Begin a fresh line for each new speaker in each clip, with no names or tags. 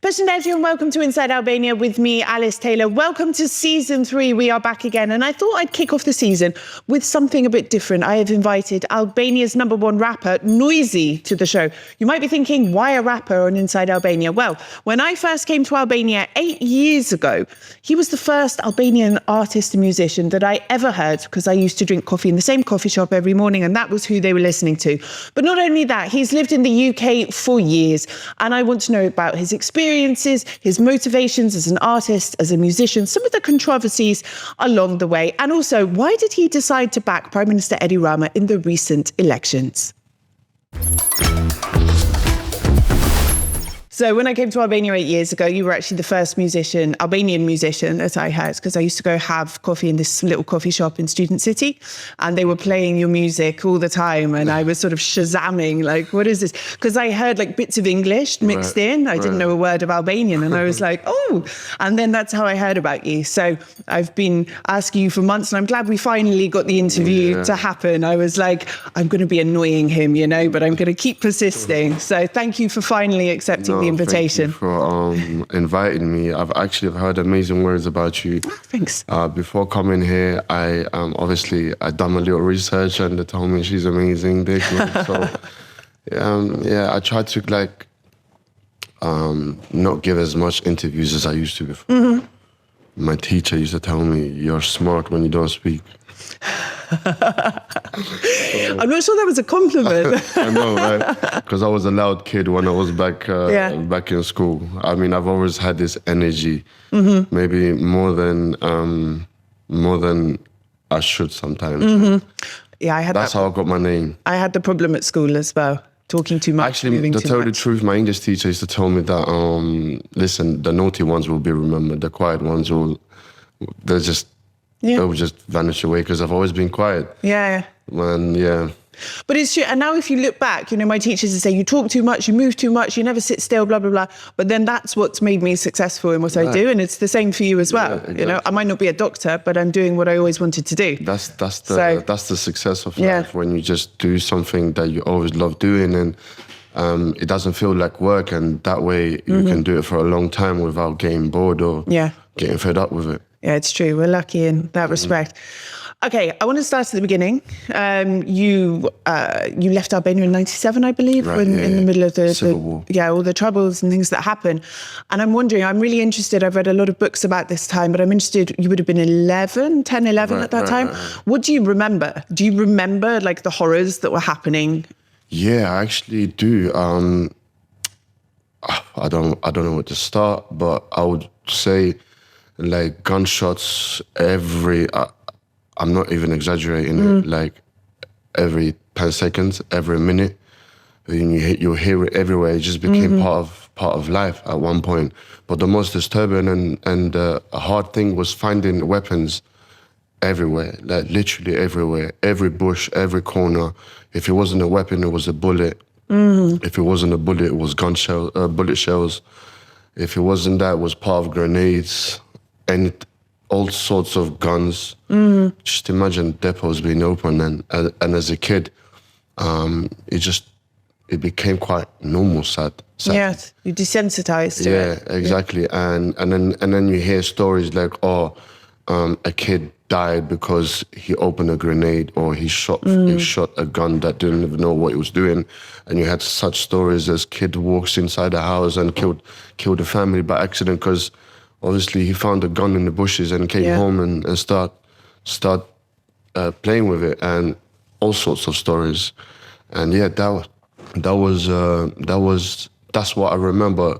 Peshandeti and welcome to Inside Albania with me, Alice Taylor. Welcome to season 3. We are back again. And I thought I'd kick off the season with something a bit different. I have invited Albania's #1 rapper, Noizy, to the show. You might be thinking, why a rapper on Inside Albania? Well, when I first came to Albania 8 years ago, he was the first Albanian artist and musician that I ever heard, because I used to drink coffee in the same coffee shop every morning, and that was who they were listening to. But not only that, he's lived in the UK for years, and I want to know about his experiences, his motivations as an artist, as a musician, some of the controversies along the way, and also why did he decide to back Prime Minister Edi Rama in the recent elections? So when I came to Albania 8 years ago, you were actually the first Albanian musician that I heard, because I used to go have coffee in this little coffee shop in Student City, and they were playing your music all the time, and I was sort of shazamming, like, what is this? Because I heard like bits of English mixed in. I didn't know a word of Albanian, and I was like, oh, and then that's how I heard about you. So I've been asking you for months, and I'm glad we finally got the interview to happen. I was like, I'm going to be annoying him, but I'm going to keep persisting. So thank you for finally accepting the invitation.
Thank you for inviting me. I've actually heard amazing words about you.
Oh, thanks.
Before coming here, I done my little research, and they told me she's amazing. So I tried to not give as much interviews as I used to before. Mm-hmm. My teacher used to tell me, "You're smart when you don't speak."
I'm not sure that was a compliment.
I know, right? Because I was a loud kid when I was back in school. I mean, I've always had this energy, maybe more than I should sometimes. Mm-hmm.
Yeah,
That's how I got my name.
I had the problem at school as well. Talking too much.
Actually, to tell you the truth, my English teacher used to tell me that, listen, the naughty ones will be remembered. The quiet ones they'll just vanish away, because I've always been quiet.
Yeah.
And
But it's true. And now if you look back, my teachers would say, you talk too much, you move too much, you never sit still, blah, blah, blah. But then that's what's made me successful in what I do. And it's the same for you as well. Yeah, exactly. I might not be a doctor, but I'm doing what I always wanted to do.
That's the success of life, when you just do something that you always love doing, and it doesn't feel like work. And that way you can do it for a long time without getting bored or getting fed up with it.
Yeah, it's true. We're lucky in that respect. Okay, I want to start at the beginning. You left Albania in '97, I believe, in the middle of the
Civil War.
All the troubles and things that happened. And I'm wondering, I'm really interested. I've read a lot of books about this time, but I'm interested. You would have been 11 at that time. What do you remember? Do you remember the horrors that were happening?
Yeah, I actually do. I don't know where to start, but I would say gunshots I'm not even exaggerating it, every 10 seconds, every minute. You'll hear it everywhere. It just became part of life at one point. But the most disturbing and hard thing was finding weapons everywhere, literally everywhere. Every bush, every corner. If it wasn't a weapon, it was a bullet. If it wasn't a bullet, it was bullet shells. If it wasn't that, it was part of grenades and all sorts of guns. Just imagine depots being open, and as a kid, it became quite normal. Sad.
Yeah, you desensitized to it.
Yeah, exactly. And then you hear stories like, a kid died because he opened a grenade, or he shot a gun that didn't even know what he was doing. And you had such stories as kid walks inside the house and killed the family by accident, because obviously he found a gun in the bushes and came home and start playing with it, and all sorts of stories. And that's what I remember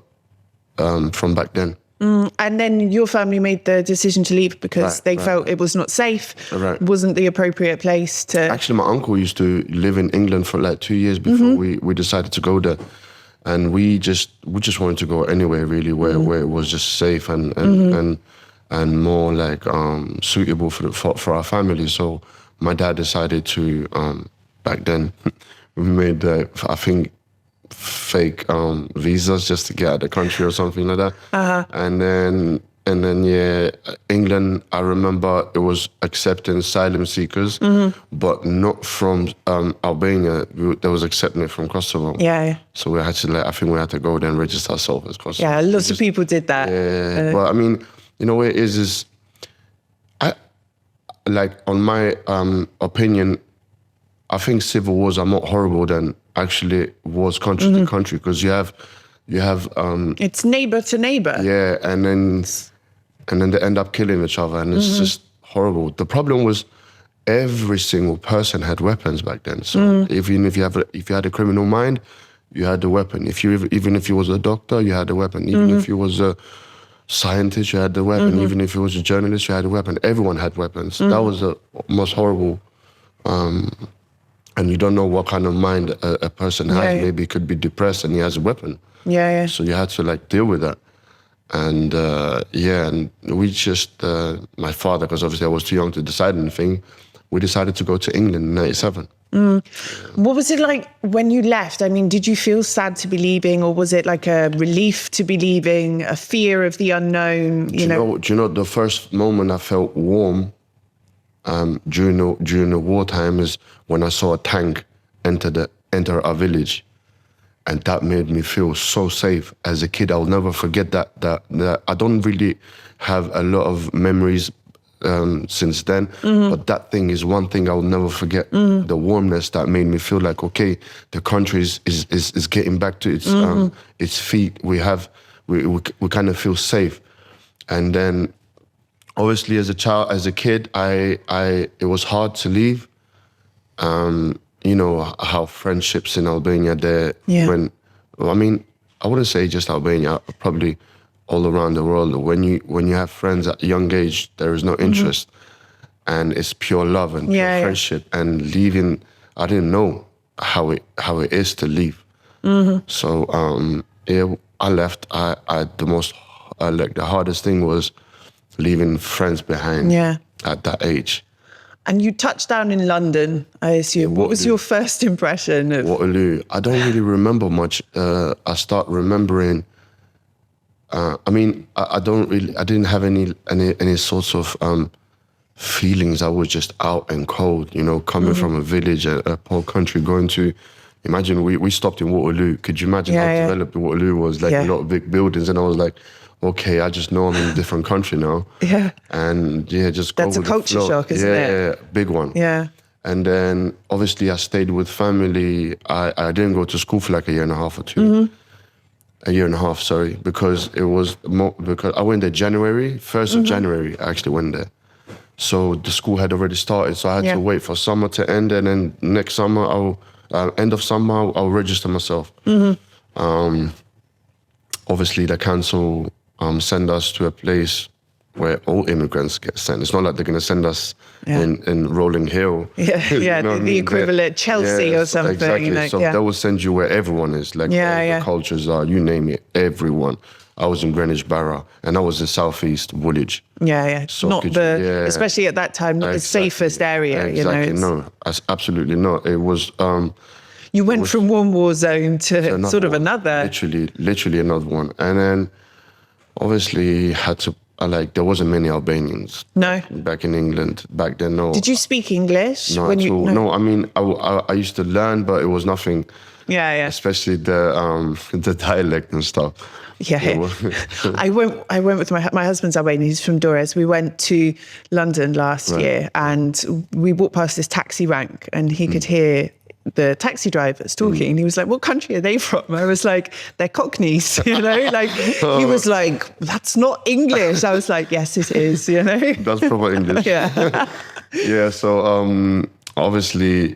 from back then.
And then your family made the decision to leave because they felt it was not safe, wasn't the appropriate place to...
Actually, my uncle used to live in England for 2 years before we decided to go there. And we just wanted to go anywhere really where it was just safe and more suitable for our family. So my dad decided to back then we made I think fake visas just to get out of the country or something like that. And then And then, England, I remember it was accepting asylum seekers, but not from Albania. They was accepting it from Kosovo.
Yeah.
So we had to, I think we had to go there and register ourselves as Kosovo.
Yeah, lots of people did that.
Yeah, but I mean, you know what it is on my opinion, I think civil wars are more horrible than actually wars country to country, because you have
it's neighbor to neighbor.
yeah, and then they end up killing each other, and it's just horrible. The problem was every single person had weapons back then. So even if you had a criminal mind, you had the weapon. Even if you was a doctor, you had the weapon. Even if you was a scientist, you had the weapon. Even if you was a journalist, you had a weapon. Everyone had weapons. That was the most horrible. And you don't know what kind of mind a person has.
Yeah.
Maybe he could be depressed and he has a weapon.
Yeah.
So you had to deal with that. And and we just, my father, because obviously I was too young to decide anything, we decided to go to England in 97.
What was it like when you left? I mean, did you feel sad to be leaving, or was it like a relief to be leaving, a fear of the unknown?
Do you know, the first moment I felt warm during the wartime is when I saw a tank enter our village. And that made me feel so safe. As a kid, I'll never forget that I don't really have a lot of memories since then, but that thing is one thing I'll never forget. The warmness that made me feel like, okay, the country is getting back to its feet. We kind of feel safe. And then, obviously, as a kid, it was hard to leave. You know how friendships in Albania there.
Yeah.
I wouldn't say just Albania, probably all around the world. When you have friends at a young age, there is no interest, and it's pure love and pure friendship. And leaving, I didn't know how it is to leave. So I left. The hardest thing was leaving friends behind.
Yeah.
At that age.
And you touched down in London, I assume. What was your first impression of
Waterloo? I don't really remember much. I start remembering. I didn't have any sorts of feelings. I was just out and cold. You know, coming from a village, a poor country, going to. Imagine we stopped in Waterloo. Could you imagine how developed Waterloo was? A lot of big buildings, and I was like, okay, I just know I'm in a different country now.
Yeah.
And just go
That's a culture shock, isn't it?
Yeah, big one.
Yeah.
And then obviously I stayed with family. I didn't go to school for like a year and a half or two. A year and a half, sorry, because because I went there January, 1st of January, I actually went there. So the school had already started, so I had to wait for summer to end, and then next summer, end of summer, I'll register myself. Obviously the council send us to a place where all immigrants get sent. It's not like they're going to send us in Rolling Hill.
Yeah,
You know
the equivalent Chelsea or something.
Exactly. So they will send you where everyone is, all the cultures are, you name it, everyone. I was in Greenwich Borough, and I was in Southeast Woolwich.
Yeah.
So
not especially at that time, not the safest area.
Exactly. No, absolutely not. It was.
You went from one war zone to sort of another.
Literally another one. And then obviously had to, there wasn't many Albanians.
No.
Back in England, back then, no.
Did you speak English?
No, at all. No, I used to learn, but it was nothing.
Yeah.
Especially the dialect and stuff.
Yeah. I went with my husband's Albanian. He's from Dores. We went to London last year, and we walked past this taxi rank, and he could hear the taxi drivers talking, and he was like, "What country are they from?" I was like, "They're Cockneys," He was like, "That's not English." I was like, "Yes, it is,"
That's proper English.
Yeah.
Yeah. So obviously,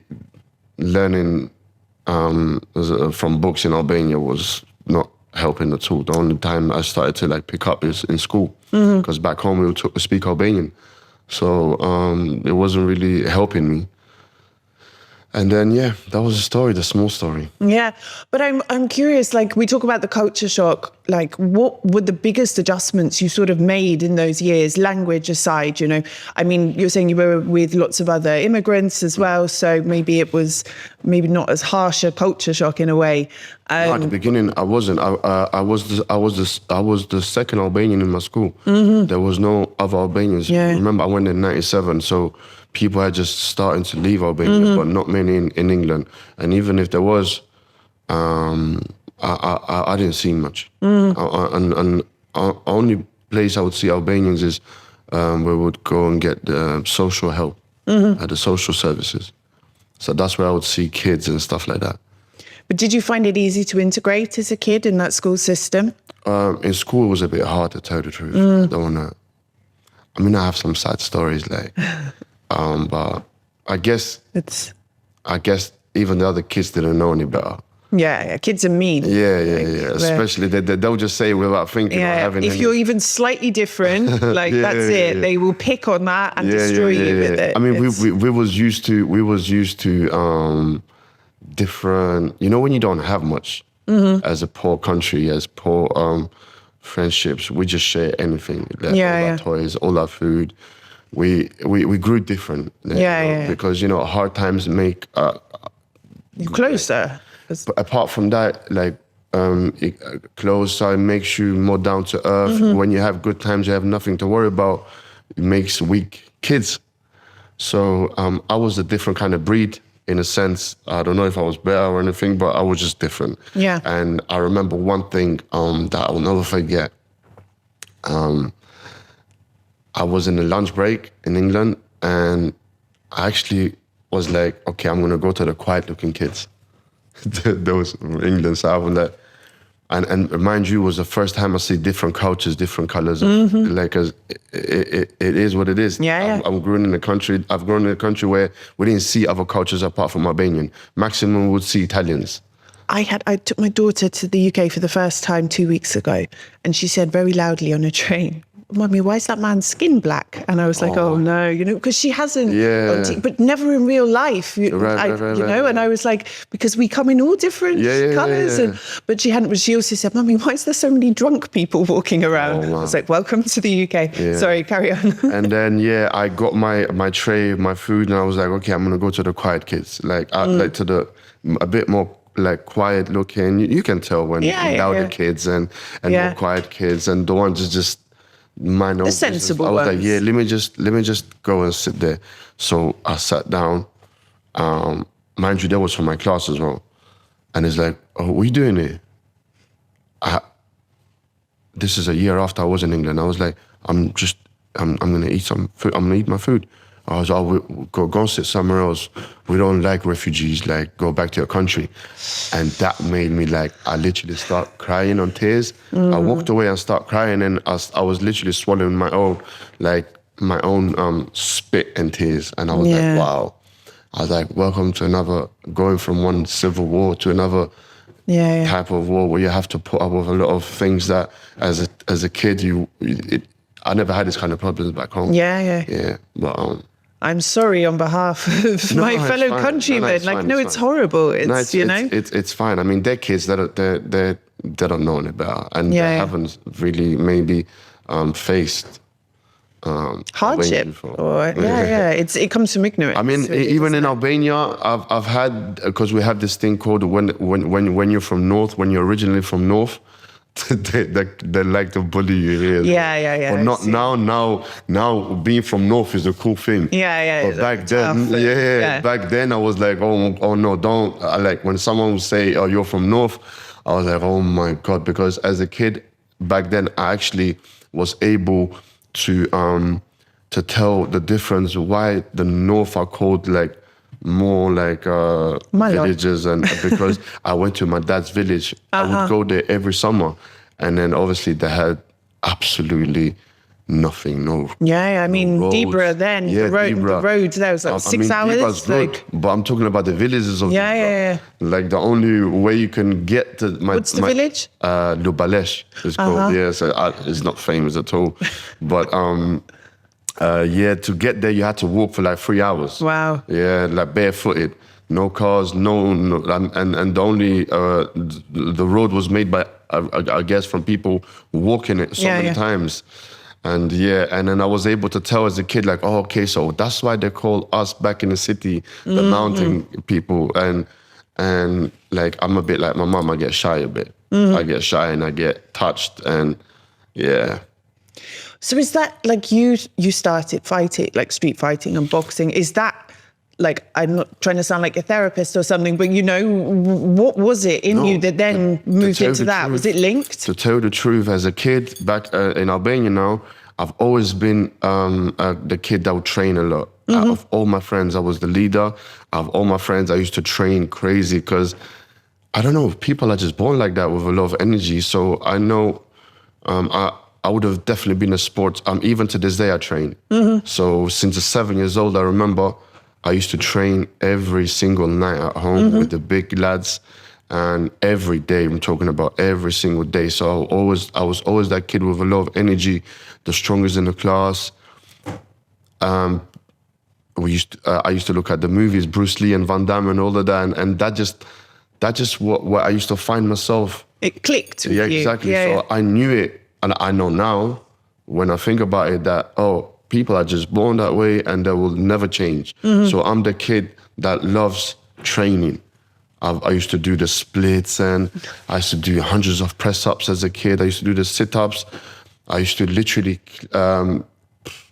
learning from books in Albania was not helping at all. The only time I started to pick up is in school, because back home we would speak Albanian, so it wasn't really helping me. And then, that was the story, the small story.
Yeah, but I'm curious, we talk about the culture shock. what were the biggest adjustments you sort of made in those years, language aside, you know? I mean, you're saying you were with lots of other immigrants as well, so maybe it was not as harsh a culture shock in a way.
At the beginning, I wasn't. I was the second Albanian in my school. There was no other Albanians. Remember, I went in '97, so people had just starting to leave Albania, but not many in England. And even if there was, I didn't see much. And only place I would see Albanians is where we would go and get social help at the social services. So that's where I would see kids and stuff like that.
But did you find it easy to integrate as a kid in that school system?
In school, it was a bit hard, to tell the truth. I don't wanna. I mean, I have some sad stories, like, but I guess even the other kids didn't know any better.
Yeah, kids are mean.
Yeah. Especially they'll just say without thinking or having.
If you're even slightly different, like that's it. They will pick on that and destroy you with it.
I mean, we was used to different. You know, when you don't have much as a poor country, as poor friendships, we just share anything. Like, all our toys, all our food. We grew different. Because hard times make
you closer.
But apart from that, like close side makes you more down to earth. When you have good times, you have nothing to worry about. It makes weak kids. So I was a different kind of breed in a sense. I don't know if I was better or anything, but I was just different.
Yeah.
And I remember one thing that I will never forget. I was in a lunch break in England, and I actually was like, okay, I'm gonna go to the quiet-looking kids. Those from England, so I was like, and mind you, it was the first time I see different cultures, different colors. Like, 'cause it is what it is. I've grown in a country where we didn't see other cultures apart from Albanian. Maximum would see Italians.
I took my daughter to the UK for the first time 2 weeks ago, and she said very loudly on a train, "Mummy, why is that man's skin black?" And I was like, "Oh no," because she hasn't, but never in real life, right. And I was like, because we come in all different colours, but she hadn't. She also said, "Mummy, why is there so many drunk people walking around?" I was like, "Welcome to the UK." Sorry, carry on.
And then I got my tray, my food, and I was like, okay, I'm gonna go to the quiet kids, like a bit more like quiet looking. You can tell when louder kids and more quiet kids, and the ones that just. The
sensible
ones. I was
ones.
like, let me just go and sit there. So I sat down. Mind you, that was from my class as well. And it's like, "Oh, what are you doing here?" This is a year after I was in England. I was like, I'm gonna eat some food. I'm gonna eat my food. I was like, go and sit somewhere else. We don't like refugees, like, go back to your country. And that made me, like, I literally start crying on tears. I walked away and started crying, and I was literally swallowing my own spit and tears. And I was like, wow. I was like, welcome to going from one civil war to another type of war where you have to put up with a lot of things that as a kid, I never had this kind of problems back home. Yeah, but
I'm sorry on behalf of my fellow countrymen. It's horrible.
It's fine. I mean, they're kids that they don't know any better, and they haven't really maybe faced
hardship. It comes from ignorance.
I mean, even in Albania, I've had, because we have this thing called when you're from North, when you're originally from North. they like to bully you here. But not now. Now being from North is a cool thing. But back then, back then I was like, oh no, don't. Like when someone would say, "Oh, you're from North," I was like, oh my God, because as a kid back then, I actually was able to tell the difference why the North are called like more like villages, and because I went to my dad's village, I would go there every summer, and then obviously they had absolutely nothing.
I mean, Debra then, the roads there was like 6 hours.
But I'm talking about the villages of Debra. Like the only way you can get to
what's the village?
Lubalesh is called. So it's not famous at all, but to get there, you had to walk for like 3 hours.
Wow.
Yeah, like barefooted, no cars, no and the only the road was made by I guess from people walking it so many times. And and then I was able to tell as a kid, like, oh, okay, so that's why they call us back in the city the mountain people. And like, I'm a bit like my mom, I get shy a bit. I get shy and I get touched, and
So is that like you started fighting, like street fighting and boxing? Is that like, I'm not trying to sound like a therapist or something, but what was it in you that then moved into that? Was it linked?
To tell the truth, as a kid back in Albania now, I've always been the kid that would train a lot. Of all my friends, I was the leader. Of all my friends, I used to train crazy because, I don't know, people are just born like that with a lot of energy. So I know I would have definitely been a sport. Even to this day, I train. So since I was 7 years old, I remember I used to train every single night at home with the big lads, and every day. I'm talking about every single day. So I was always that kid with a lot of energy, the strongest in the class. I used to look at the movies, Bruce Lee and Van Damme and all of that, and that just what I used to find myself.
It clicked with you.
Exactly. So I knew it, and I know now when I think about it that people are just born that way and they will never change. So I'm the kid that loves training. I used to do the splits, and I used to do hundreds of press-ups as a kid. I used to do the sit-ups. I used to literally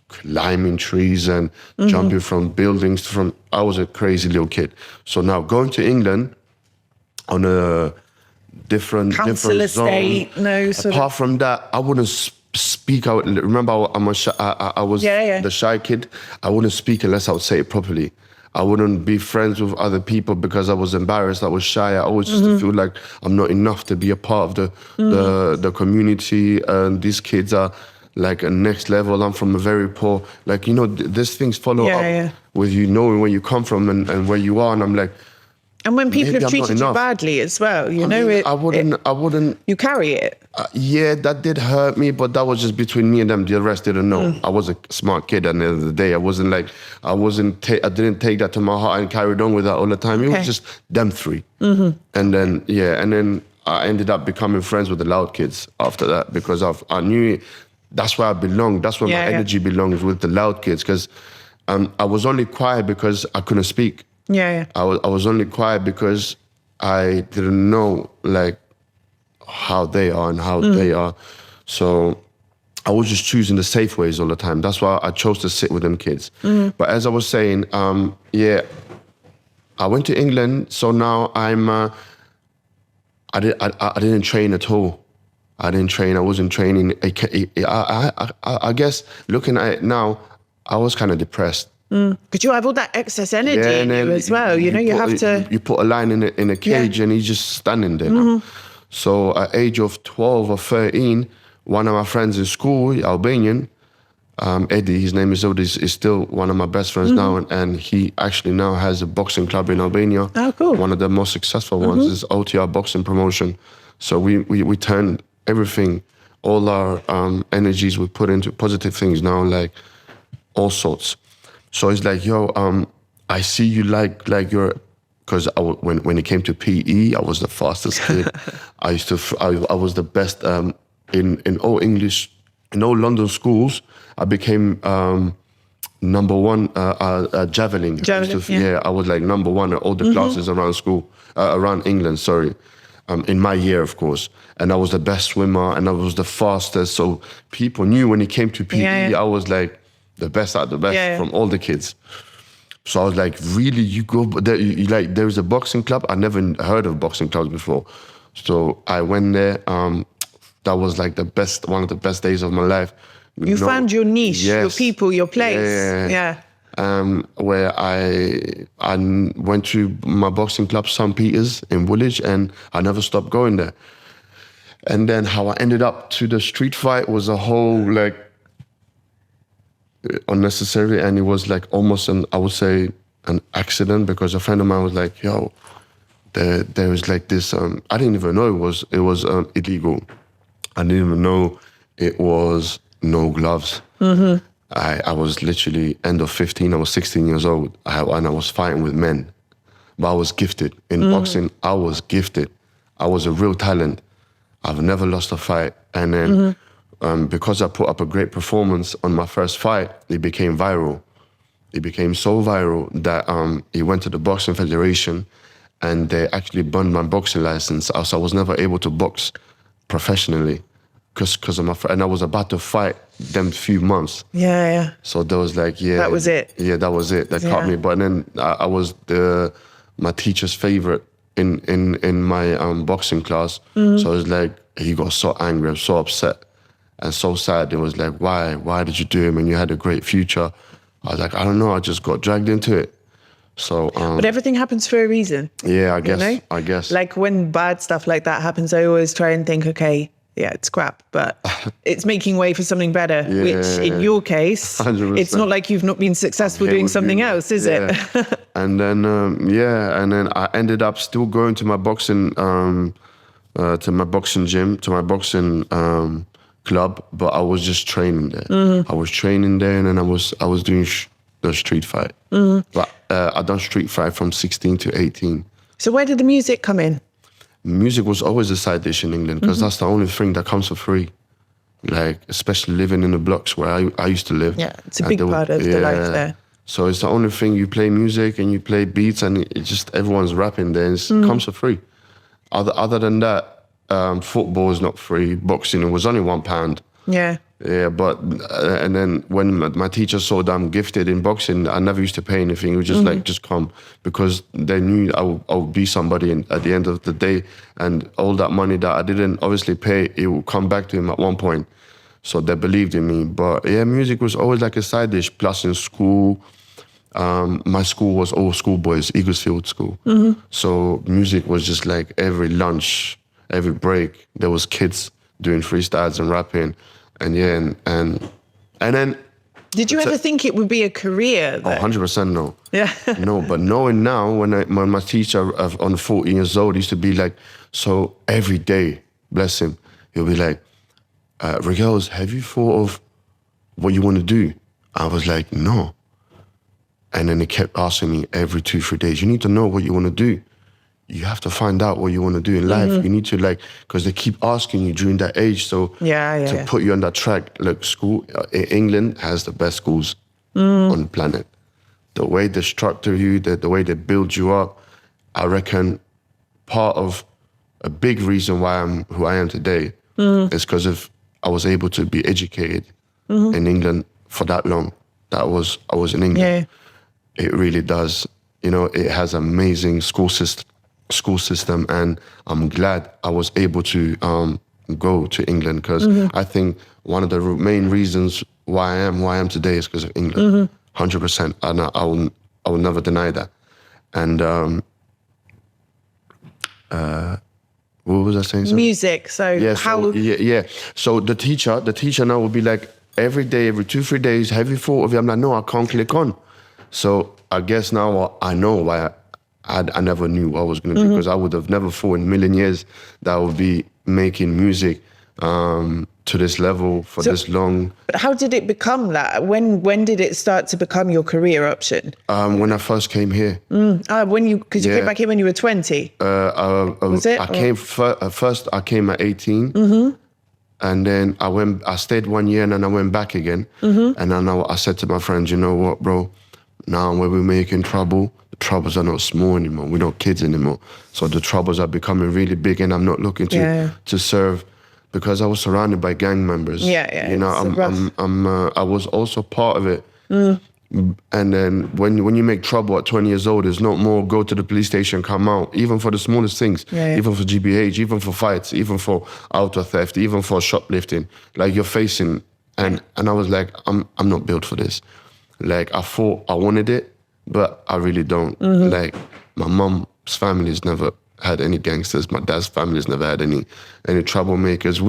climbing trees and jumping from buildings. I was a crazy little kid. So now going to England on a different
estate,
zone. Apart from that, I wouldn't speak out. Remember, I was the shy kid. I wouldn't speak unless I would say it properly. I wouldn't be friends with other people because I was embarrassed. I was shy. I always used to feel like I'm not enough to be a part of the community. And these kids are like a next level. I'm from a very poor, like, these things follow up with you knowing where you come from and where you are. And I'm like,
and when people have treated you badly as well,
I wouldn't.
You carry it.
That did hurt me, but that was just between me and them. The rest didn't know. I was a smart kid at the end of the day. I didn't take that to my heart and carried on with that all the time. It was just them three. And then I ended up becoming friends with the loud kids after that because I knew that's where I belonged. That's where my energy belongs, with the loud kids. Because I was only quiet because I couldn't speak. I was only quiet because I didn't know like how they are and how they are. So I was just choosing the safe ways all the time. That's why I chose to sit with them kids. But as I was saying, I went to England. So now I didn't train at all. I didn't train. I wasn't training. I guess looking at it now, I was kind of depressed.
Because you have all that excess energy in you as well. You have to...
You put a lion in a cage and he's just standing there now. So at age of 12 or 13, one of my friends in school, Albanian, Eddie, his name is Eddie, is still one of my best friends now. And he actually now has a boxing club in Albania.
Oh, cool.
One of the most successful ones is OTR Boxing Promotion. So we turned everything, all our energies we put into positive things now, like all sorts. So it's like, I see you like you're, because when it came to PE, I was the fastest kid. I was the best in all English, in all London schools. I became number one javelin. I was like number one at all the classes around school, around England. Sorry, in my year, of course. And I was the best swimmer, and I was the fastest. So people knew when it came to PE, I was like the best out of the best from all the kids. So I was like, really, you go there? There's a boxing club? I never heard of boxing clubs before. So I went there. That was like one of the best days of my life.
You found your niche, your people, your place.
Where I went to my boxing club, St. Peter's in Woolwich, and I never stopped going there. And then how I ended up to the street fight was a whole like unnecessary, and it was like almost an accident, because a friend of mine was like, there was like this, I didn't even know it was illegal. I didn't even know it was no gloves. I was literally end of 15, I was 16 years old, and I was fighting with men. But I was gifted. In boxing, I was gifted. I was a real talent. I've never lost a fight. And then because I put up a great performance on my first fight, it became viral. It became so viral that it went to the Boxing Federation and they actually banned my boxing license. So I was never able to box professionally because of and I was about to fight them few months.
Yeah.
So there was like, yeah.
That was it.
Yeah, that was it. They cut me. But then I was my teacher's favorite in my boxing class. So it was like, he got so angry, I was so upset and so sad. It was like, why did you do it when you had a great future? I was like, I don't know, I just got dragged into it. So,
but everything happens for a reason.
Yeah, I guess.
You know?
I guess.
Like when bad stuff like that happens, I always try and think, okay, yeah, it's crap, but it's making way for something better. Which, in your case,
100%.
It's not like you've not been successful doing something else, is it?
And then and then I ended up still going to my boxing gym, to my boxing club, but I was just training there. I was training there, and then I was doing the street fight. But I done street fight from 16 to 18.
So where did the music come in?
Music was always a side dish in England because that's the only thing that comes for free. Like, especially living in the blocks where I used to live.
Yeah, it's a big part of the life there.
So it's the only thing, you play music and you play beats and it just, everyone's rapping there and it comes for free. Other than that, football is not free. Boxing, it was only £1.
Yeah.
Yeah, but, and then when my teacher saw that I'm gifted in boxing, I never used to pay anything. It was just like, just come, because they knew I would be somebody at the end of the day, and all that money that I didn't obviously pay, it would come back to him at one point. So they believed in me. But yeah, music was always like a side dish. Plus in school, my school was all schoolboys, Eaglesfield School. So music was just like every lunch, every break, there was kids doing freestyles and rapping. And yeah, and then...
Did you ever think it would be a career though?
100% no.
Yeah.
No, but knowing now, when my teacher on 14 years old used to be like, so every day, bless him, he'll be like, Rigels, have you thought of what you want to do? I was like, no. And then he kept asking me every 2-3 days, you need to know what you want to do. You have to find out what you want to do in life. You need to because they keep asking you during that age. So to put you on that track, look, school, England has the best schools on the planet. The way they structure you, the way they build you up, I reckon part of a big reason why I'm who I am today is because of I was able to be educated in England for that long. I was in England.
Yeah.
It really does. You know, it has amazing school system, and I'm glad I was able to go to England, because I think one of the main reasons why I am who I am today is because of England, 100%, and I will never deny that. And what was I saying? Sorry?
Music. So
Yeah,
how?
So the teacher now will be like, every day, every 2-3 days, have you thought of it? I'm like, no, I can't click on. So I guess now I know why I never knew what I was going to do, because I would have never thought in a million years that I would be making music to this level for this long.
But how did it become that? When did it start to become your career option?
When I first came here.
Because you came back here when you were 20. Was it?
First I came at 18. And then I stayed 1 year, and then I went back again. And then I said to my friends, you know what, bro? Now when we're making trouble, the troubles are not small anymore. We're not kids anymore. So the troubles are becoming really big, and I'm not looking to serve, because I was surrounded by gang members. You know, I was also part of it. And then when you make trouble at 20 years old, it's not more go to the police station, come out, even for the smallest things, even for GBH, even for fights, even for auto theft, even for shoplifting, like you're facing. And I was like, I'm not built for this. Like, I thought I wanted it, but I really don't. Like, my mom's family's never had any gangsters. My dad's family's never had any troublemakers.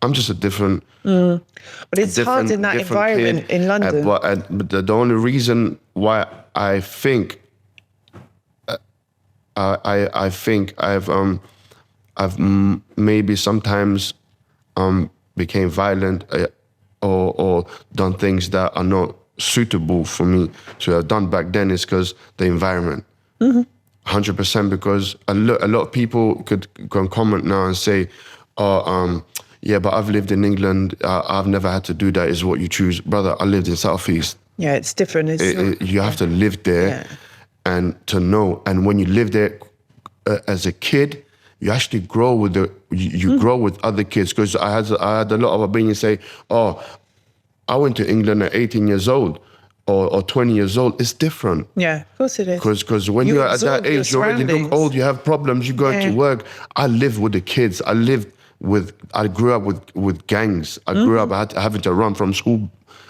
I'm just a different...
But it's hard in that environment in London.
But the only reason why I think I've maybe sometimes became violent or done things that are not suitable for me to have done back then is because the environment. 100%, because a lot of people can comment now and say, yeah, but I've lived in England. I've never had to do that. Is what you choose, brother. I lived in Southeast.
Yeah, it's different.
You have to live there, and to know. And when you live there as a kid, you actually grow with you grow with other kids. Because I had a lot of Albanians say, "Oh, I went to England at 18 years old." Or 20 years old, it's different.
Yeah, of course it is.
Because when you're at that age, you already look old, you have problems, you go to work. I lived with the kids. I grew up with gangs. I grew up having to run from school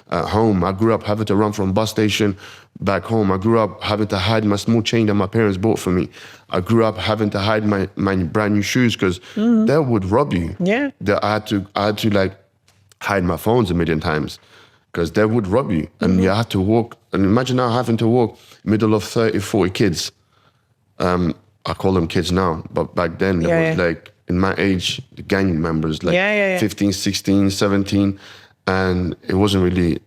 home. I grew up having to run from bus station back home. I grew up having to hide my small chain that my parents bought for me. I grew up having to hide my brand new shoes because they would rob you.
Yeah.
I had to like hide my phones a million times. Because they would rob you, and you had to walk. And imagine now having to walk middle of 30, 40 kids. I call them kids now, but back then there was like, in my age, the gang members, like 15, 16, 17, and it wasn't really,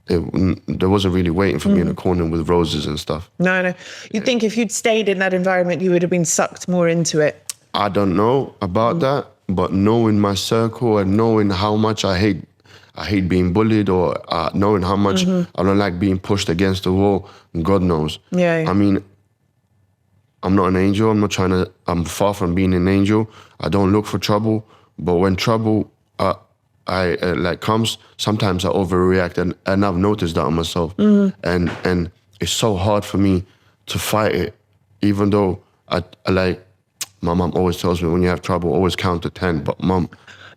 there wasn't really waiting for me in a corner with roses and stuff.
No. You'd think if you'd stayed in that environment, you would have been sucked more into it.
I don't know about that, but knowing my circle and knowing how much I hate being bullied, or knowing how much I don't like being pushed against the wall, God knows.
Yeah.
I mean, I'm not an angel. I'm far from being an angel. I don't look for trouble. But when trouble comes, sometimes I overreact, and I've noticed that on myself. And it's so hard for me to fight it, even though I my mom always tells me, when you have trouble, always count to 10. But mom,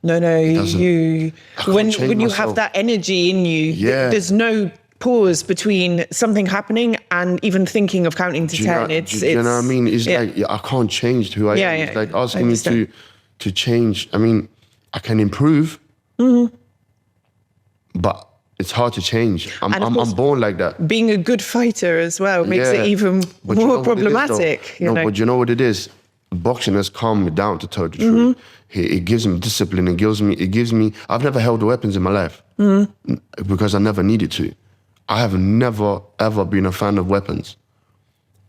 No, when you have that energy in you, there's no pause between something happening and even thinking of counting to 10.
You know what I mean? It's like, I can't change who I am. It's like asking me to change. I mean, I can improve, but it's hard to change. I'm born like that.
Being a good fighter as well makes it even more problematic.
But you know what it is? Boxing has calmed me down, to tell the truth. It gives me discipline. It gives me. I've never held weapons in my life because I never needed to. I have never ever been a fan of weapons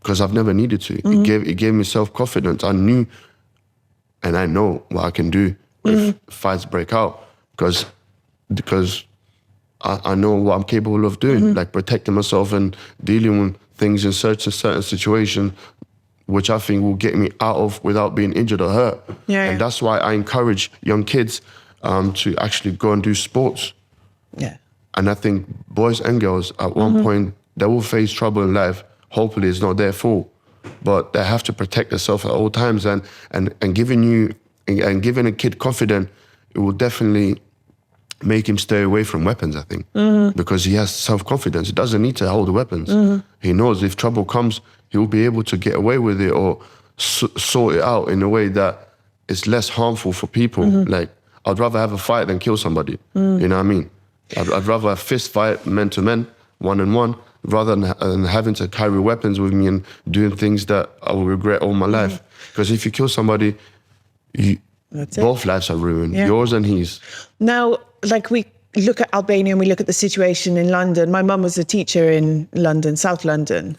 because I've never needed to. It gave me self-confidence. I knew, and I know what I can do if fights break out because I know what I'm capable of doing, like protecting myself and dealing with things in certain situations, which I think will get me out of without being injured or hurt. And that's why I encourage young kids to actually go and do sports. And I think boys and girls at one point, they will face trouble in life. Hopefully it's not their fault, but they have to protect themselves at all times. And giving a kid confidence, it will definitely make him stay away from weapons, I think, because he has self-confidence. He doesn't need to hold the weapons. He knows if trouble comes, he will be able to get away with it or sort it out in a way that is less harmful for people. Like, I'd rather have a fight than kill somebody. You know what I mean? I'd rather a fist fight, man to man, one-on-one, rather than having to carry weapons with me and doing things that I will regret all my life. Because if you kill somebody, both lives are ruined, yours and his.
Now, like, we look at Albania and we look at the situation in London. My mum was a teacher in London, South London,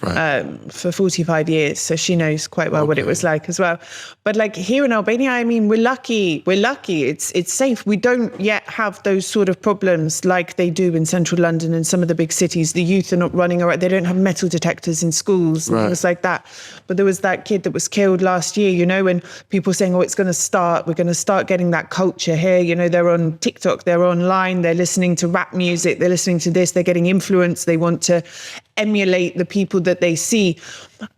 for 45 years. So she knows quite well what it was like as well. But like here in Albania, I mean, we're lucky. It's safe. We don't yet have those sort of problems like they do in central London and some of the big cities. The youth are not running around. They don't have metal detectors in schools and things like that. But there was that kid that was killed last year, you know, and people saying, oh, we're going to start getting that culture here. You know, they're on TikTok, they're online, they're listening to rap music, they're listening to this, they're getting influenced, they want to emulate the people that they see.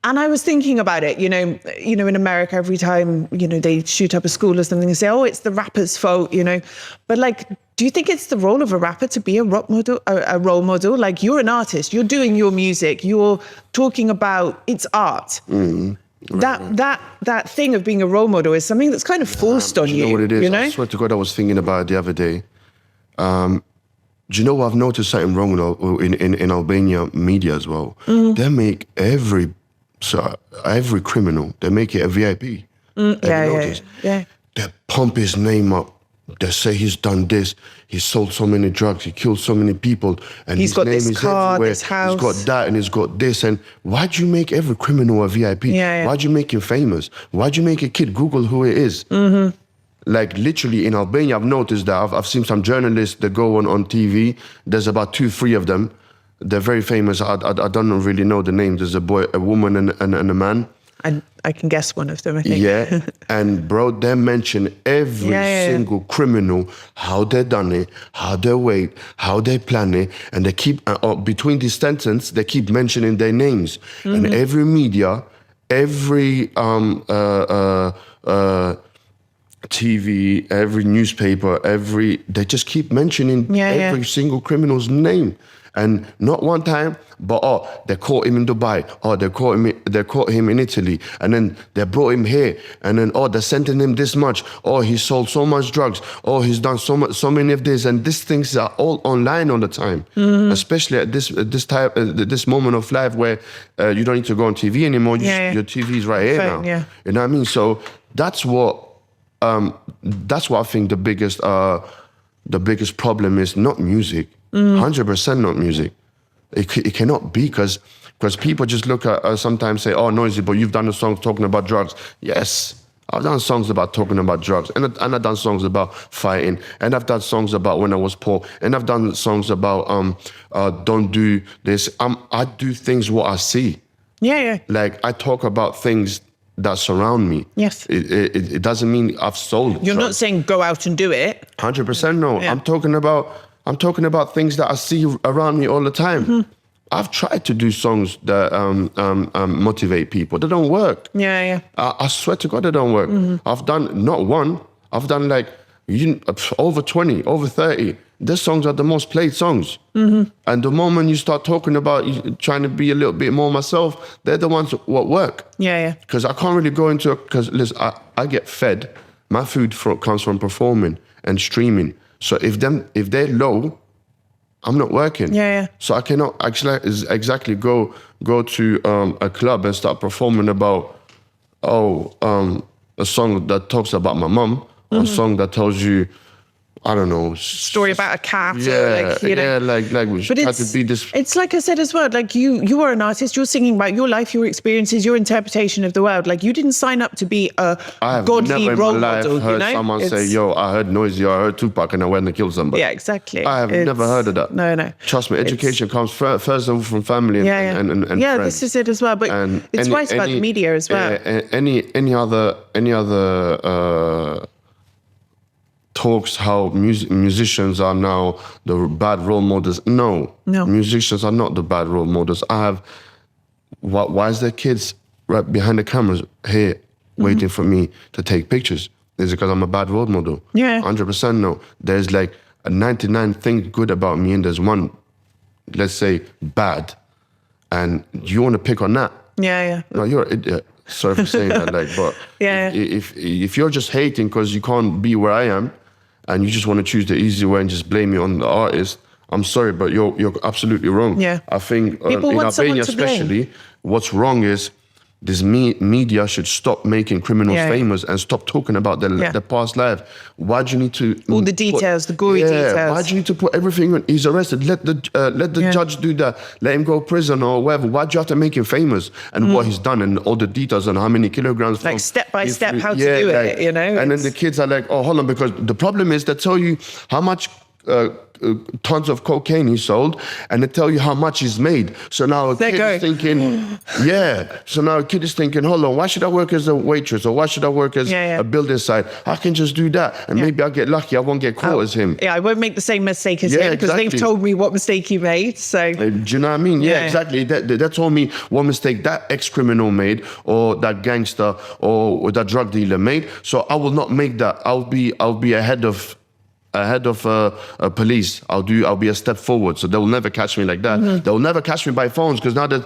And I was thinking about it, you know, in America, every time, you know, they shoot up a school or something, they say, oh, it's the rapper's fault, you know. But like, do you think it's the role of a rapper to be a role model? Like, you're an artist, you're doing your music, you're talking about it's art. That thing of being a role model is something that's kind of forced on you.
You know what it is?
You know?
I swear to God, I was thinking about it the other day. Do you know what I've noticed something wrong in Albania media as well? They make every criminal, they make it a VIP. They pump his name up. They say he's done this, he sold so many drugs, he killed so many people, and
he's
his
got
name
this
is
car,
everywhere.
this house.
He's got that and he's got this. And why'd you make every criminal a VIP? Why'd you make him famous? Why'd you make a kid Google who it is? Like literally in Albania, I've noticed that. I've seen some journalists that go on TV. There's about 2-3 of them. They're very famous. I don't really know the names. There's a boy, a woman, and a man.
I can guess one of them, I think.
Yeah, and bro, they mention every single criminal, how they done it, how they wait, how they plan it, and they keep, between these sentences, they keep mentioning their names. And every media, every TV, every newspaper, they just keep mentioning every single criminal's name. And not one time, but they caught him in Dubai. They caught him in Italy. And then they brought him here. And then they're sending him this much. He sold so much drugs. He's done so many of this. And these things are all online all the time. Especially at this moment of life where you don't need to go on TV anymore. Your TV is right here now.
Yeah.
You know what I mean? So that's what I think the biggest problem is, not music. 100% not music. It cannot be, because people just look at sometimes say, oh, Noizy, but you've done a song talking about drugs. Yes, I've done songs about talking about drugs, and I've done songs about fighting, and I've done songs about when I was poor, and I've done songs about don't do this. I do things what I see.
Yeah.
Like I talk about things that surround me.
Yes.
It doesn't mean I've sold.
You're not saying go out and do it.
100% no.
Yeah.
I'm talking about things that I see around me all the time. I've tried to do songs that motivate people. They don't work.
Yeah.
I swear to God, they don't work. I've done not one. I've done like over 20, over 30. These songs are the most played songs. And the moment you start talking about trying to be a little bit more myself, they're the ones that work.
Yeah.
Because I can't really go into it, because listen, I get fed. My food comes from performing and streaming. So if they're low, I'm not working.
Yeah.
So I cannot actually exactly go to a club and start performing about a song that talks about my mum, or a song that tells you, I don't know,
story about a cat.
Yeah, we should try to be this.
It's like I said as well, like you are an artist, you're singing about your life, your experiences, your interpretation of the world. Like you didn't sign up to be a godly role model.
I have never in my life heard someone say, yo, I heard Noizy, I heard Tupac, and I went and killed somebody.
Yeah, exactly.
I have never heard of that.
No.
Trust me, education comes first of all from family and friends.
This is it as well. But it's right about the media as well.
Any other talks how musicians are now the bad role models. No, musicians are not the bad role models. Why is there kids right behind the cameras here waiting for me to take pictures? Is it because I'm a bad role model?
Yeah.
100% no. There's like a 99 things good about me, and there's one, let's say, bad. And you want to pick on that?
Yeah.
No, you're an idiot. Sorry for saying that, but if you're just hating because you can't be where I am, and you just want to choose the easy way and just blame me on the artist, I'm sorry, but you're absolutely wrong.
Yeah.
I think in Albania especially, what's wrong is this media should stop making criminals famous and stop talking about their past life. Why do you need to
all the details, the gory details?
Why do you need to put everything on? He's arrested. Let the judge do that. Let him go to prison or whatever. Why do you have to make him famous and what he's done and all the details and how many kilograms?
Like step by step, how to do it. You know.
And then the kids are like, oh, hold on, because the problem is they tell you how much. Tons of cocaine he sold, and they tell you how much he's made. So now a kid is thinking, so now a kid is thinking, hold on, why should I work as a waitress, or why should I work as a building site? I can just do that, and maybe I'll get lucky. I won't get caught as him.
Yeah, I won't make the same mistake as him, because they've told me what mistake he made. So
do you know what I mean? Yeah, exactly. They told me what mistake that ex-criminal made, or that gangster, or that drug dealer made. So I will not make that. I'll be ahead of police. I'll be a step forward, so they will never catch me like that. They will never catch me by phones, because now they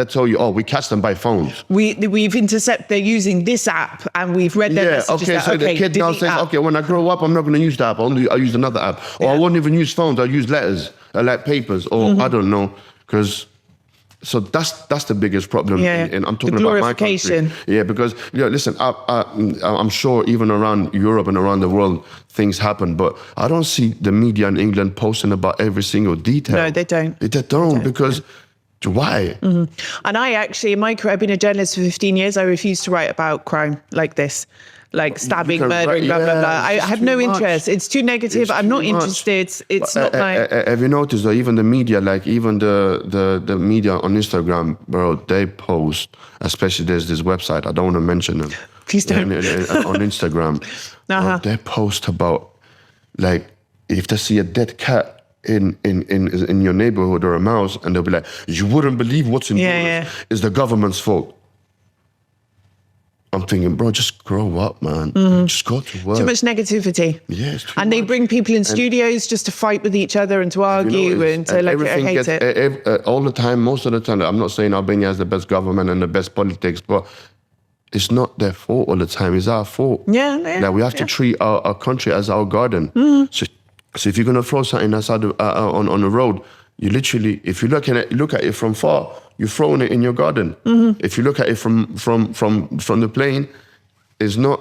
tell you, we catch them by phones.
We've intercepted. They're using this app, and we've read their messages.
So the kid now says, okay, when I grow up, I'm not going to use that app. I'll use another app, or I won't even use phones. I'll use letters, like papers, or I don't know, because. So that's the biggest problem, and I'm talking about my country. Yeah, because listen, I'm sure even around Europe and around the world things happen, but I don't see the media in England posting about every single detail.
No, they don't.
They don't, because Why?
And I actually, in my career, I've been a journalist for 15 years. I refuse to write about crime like this, like stabbing, murdering, blah, blah, blah. I have no interest. It's too negative. I'm not interested. It's not like...
Have you noticed that even the media, like even the media on Instagram, bro, they post, especially there's this website, I don't want to mention them.
Please don't.
On Instagram, bro, they post about, like, if they see a dead cat in your neighborhood or a mouse, and they'll be like, you wouldn't believe what's indoors. It's the government's fault. I'm thinking, bro, just grow up, man. Just go to work.
Too much negativity.
Yeah, it's too
and
much.
They bring people in studios just to fight with each other and to argue and to like, I hate it.
All the time, most of the time. I'm not saying Albania has the best government and the best politics, but it's not their fault all the time. It's our fault. Like we have to treat our country as our garden. So if you're gonna throw something outside on the road, you literally, if you look at it from far, you're throwing it in your garden. If you look at it from the plane, it's not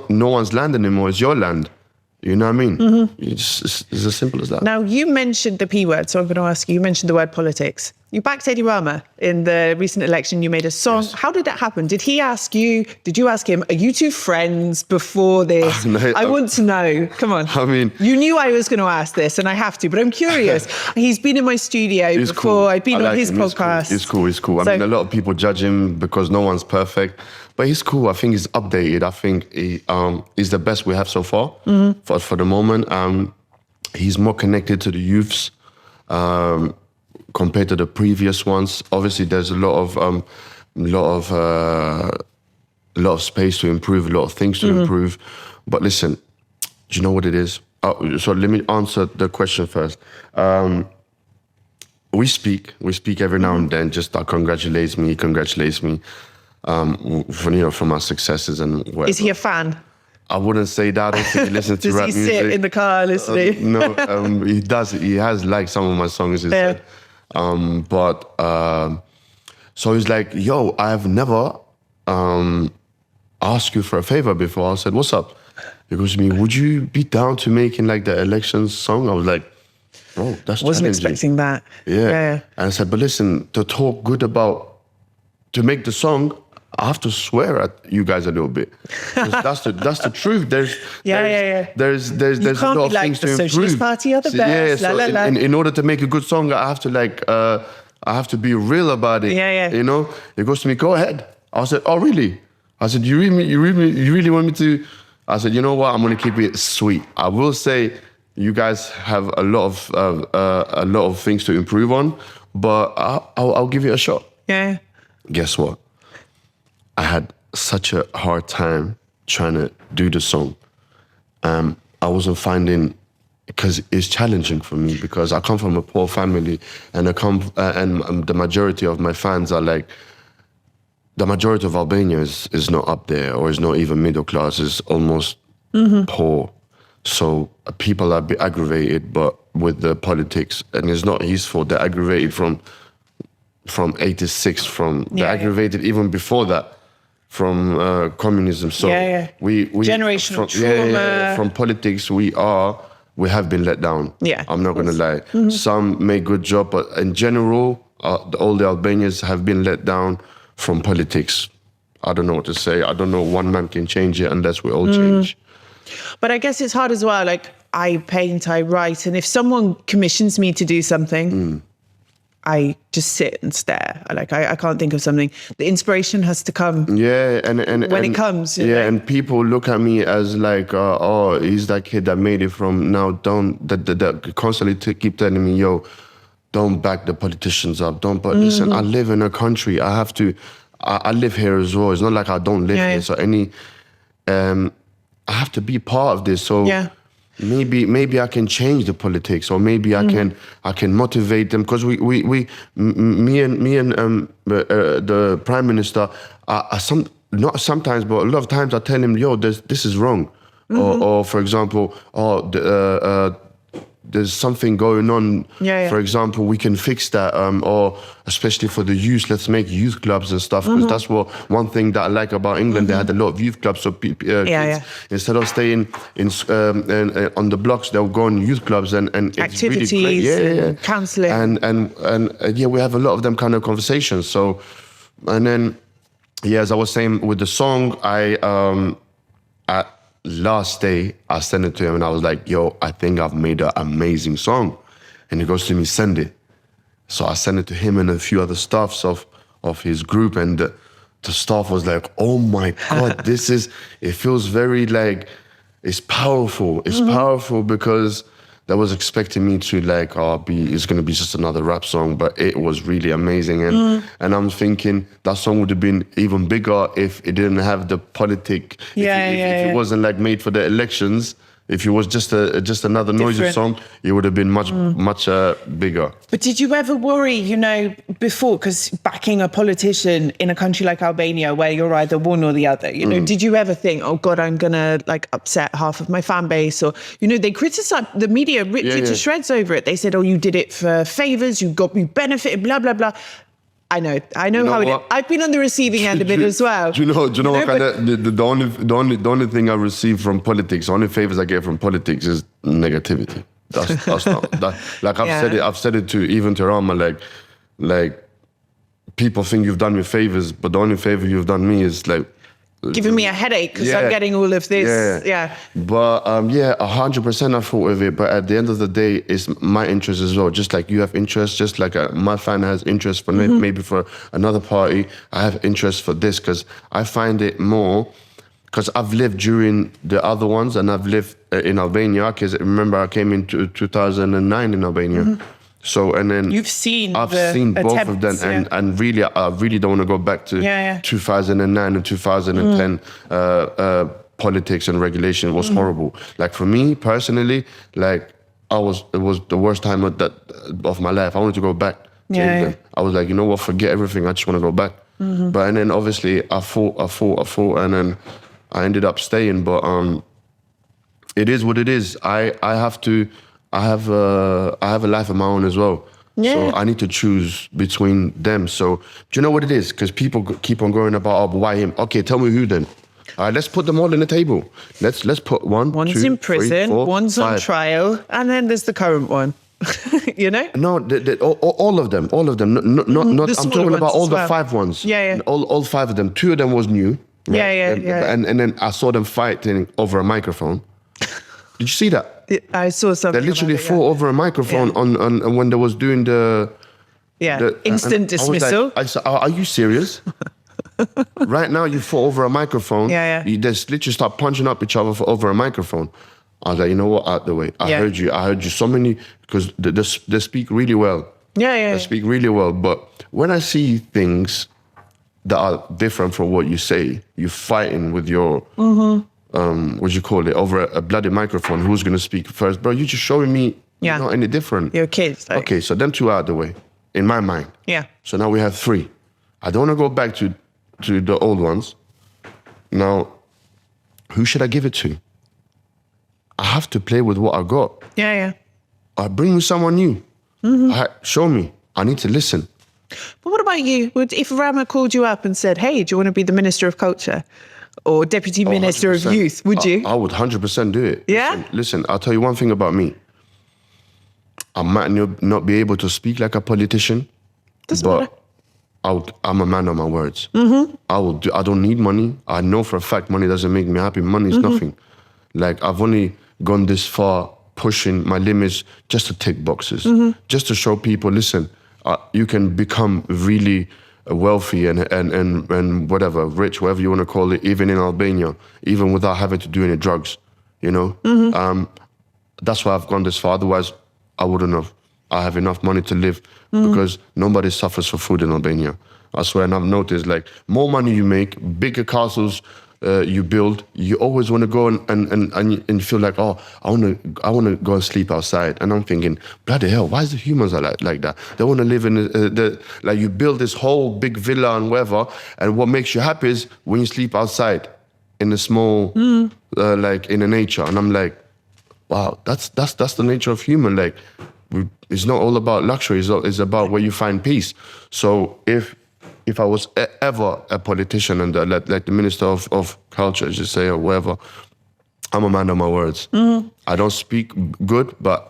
no one's land anymore. It's your land. You know what I mean? It's as simple as that.
Now, you mentioned the P word, so I'm going to ask you. You mentioned the word politics. You backed Eddie Rama in the recent election. You made a song. Yes. How did that happen? Did he ask you? Did you ask him? Are you two friends before this? I want to know. Come on.
I mean,
you knew I was going to ask this, and I have to, but I'm curious. He's been in my studio before.
Cool.
I've been on his podcast.
He's cool. I mean, a lot of people judge him because no one's perfect. But he's cool. I think he's updated. I think he's the best we have so far for the moment. He's more connected to the youths compared to the previous ones. Obviously, there's a lot of space to improve, a lot of things to improve. But listen, do you know what it is? So let me answer the question first. We speak every now and then. Just congratulates me. From our successes and whatever.
Is he a fan?
I wouldn't say that. I don't think he listens to rap music.
Does he sit in the car listening?
No, he does. He has liked some of my songs. He said. So he's like, yo, I've never asked you for a favor before. I said, what's up? He goes to me, would you be down to making like the elections song? I was like, bro, that's
wasn't expecting that.
Yeah. And I said, but listen, to talk good to make the song, I have to swear at you guys a little bit. That's the truth. There's a lot of things to improve.
Socialist Party are the best.
In order to make a good song, I have to be real about it. You know, he goes to me, go ahead. I said, oh really? I said, you really want me to? I said, you know what? I'm gonna keep it sweet. I will say, you guys have a lot of things to improve on, but I'll give it a shot.
Yeah.
Guess what? I had such a hard time trying to do the song. I wasn't finding, because it's challenging for me, because I come from a poor family, and the majority of my fans are like, the majority of Albania is not up there, or is not even middle class, is almost poor. So people are a bit aggravated, but with the politics, and it's not his fault. They're aggravated from 86, they're aggravated even before that, from communism. So we
generational trauma.
From politics, we have been let down. I'm not gonna lie. Some make good job, but in general, all the Albanians have been let down from politics. I don't know what to say. I don't know. One man can change it unless we all change.
But I guess it's hard as well. Like, I paint, I write, and if someone commissions me to do something, I just sit and stare. I can't think of something. The inspiration has to come. Yeah, and when it comes.
And people look at me as like, oh, he's that kid that made it from now. That constantly keep telling me, yo, don't back the politicians up. But listen, I live in a country. I live here as well. It's not like I don't live here. So I have to be part of this. So maybe I can change the politics, or maybe I can motivate them, because me and the Prime Minister not sometimes, but a lot of times I tell him, yo, this is wrong, or for example, there's something going on.
Yeah.
For example, we can fix that, or especially for the youth, let's make youth clubs and stuff, because that's one thing that I like about England. They had a lot of youth clubs, so kids, instead of staying on the blocks, they'll go on youth clubs and
activities,
it's really great.
and counselling,
and we have a lot of them kind of conversations. So, and then as I was saying with the song, at last day, I sent it to him and I was like, yo, I think I've made an amazing song. And he goes to me, send it. So I sent it to him and a few other staffs of his group, and the staff was like, oh my God, it feels very like, it's powerful. It's powerful because they was expecting me to like, it's gonna be just another rap song, but it was really amazing. And I'm thinking that song would have been even bigger if it didn't have the politic. If it wasn't like made for the elections. If it was just another Noizy song, it would have been much bigger.
But did you ever worry, before, because backing a politician in a country like Albania, where you're either one or the other, did you ever think, oh God, I'm gonna like upset half of my fan base? Or they criticized, the media ripped you to shreds over it. They said, oh, you did it for favors, you benefited, blah blah blah. I know how it is. I've been on the receiving end of it as well.
Do you know what kind of the only thing I receive from politics, the only favors I get from politics is negativity. That's not that. Like I've said it to Rama, like people think you've done me favors, but the only favor you've done me is like
giving me a headache because I'm getting all of this.
But 100% I thought of it. But at the end of the day, it's my interest as well. Just like you have interest, just like my fan has interest for maybe for another party, I have interest for this, because I find it more, because I've lived during the other ones and I've lived in Albania. Because remember, I came in 2009 in Albania. So, and then
I've seen
both of them, and really, I really don't want to go back to 2009 and 2010. Politics and regulation. It was horrible. Like for me personally, like it was the worst time of my life. I wanted to go back to England. I was like, you know what? Forget everything. I just want to go back. But and then obviously I fought, and then I ended up staying. But it is what it is. I have a life of my own as well. So I need to choose between them. So do you know what it is? Because people keep on going about, why him? Okay, tell me who then. All right, let's put them all on the table. Let's put one's
2, in prison, 3, 4, one's 5. On trial, and then there's the current one. No,
all of them. Not. I'm talking about all the 5 ones. All 5 of them. 2 of them was new. Right? And then I saw them fighting over a microphone. Did you see that?
I saw something.
They literally fought over a microphone on when they was doing the
instant dismissal.
I said, are you serious? Right now, you fought over a microphone. You just literally start punching up each other over a microphone. I was like, you know what? Out the way. I heard you so many, because they speak really well. They speak really well. But when I see things that are different from what you say, you're fighting with your what do you call it, over a bloody microphone. Who's going to speak first? Bro, you're just showing me you're not any different.
You're kids. Like.
Okay, so them 2 are out the way, in my mind. So now we have 3. I don't want to go back to the old ones. Now, who should I give it to? I have to play with what I got. Bring me someone new. Show me. I need to listen.
But what about you? If Rama called you up and said, hey, do you want to be the Minister of Culture? Or Deputy Minister of Youth, would you?
I would 100% do it.
Yeah?
Listen, I'll tell you one thing about me. I might not be able to speak like a politician, but I'm a man of my words. I don't need money. I know for a fact money doesn't make me happy. Money is nothing. Like, I've only gone this far pushing my limits just to tick boxes, just to show people, listen, you can become really wealthy and whatever, rich, whatever you want to call it, even in Albania, even without having to do any drugs, That's why I've gone this far. Otherwise, I wouldn't have. I have enough money to live because nobody suffers for food in Albania. I swear, and I've noticed, like, more money you make, bigger castles you build, you always want to go and feel like, oh, I want to go and sleep outside. And I'm thinking, bloody hell, why is the humans are like that? They want to live in like, you build this whole big villa and whatever, and what makes you happy is when you sleep outside in a small, like in the nature. And I'm like, wow, that's the nature of human. Like, it's not all about luxury. It's about where you find peace. So if I was ever a politician and like the minister of culture, just say, or whatever, I'm a man of my words. I don't speak good, but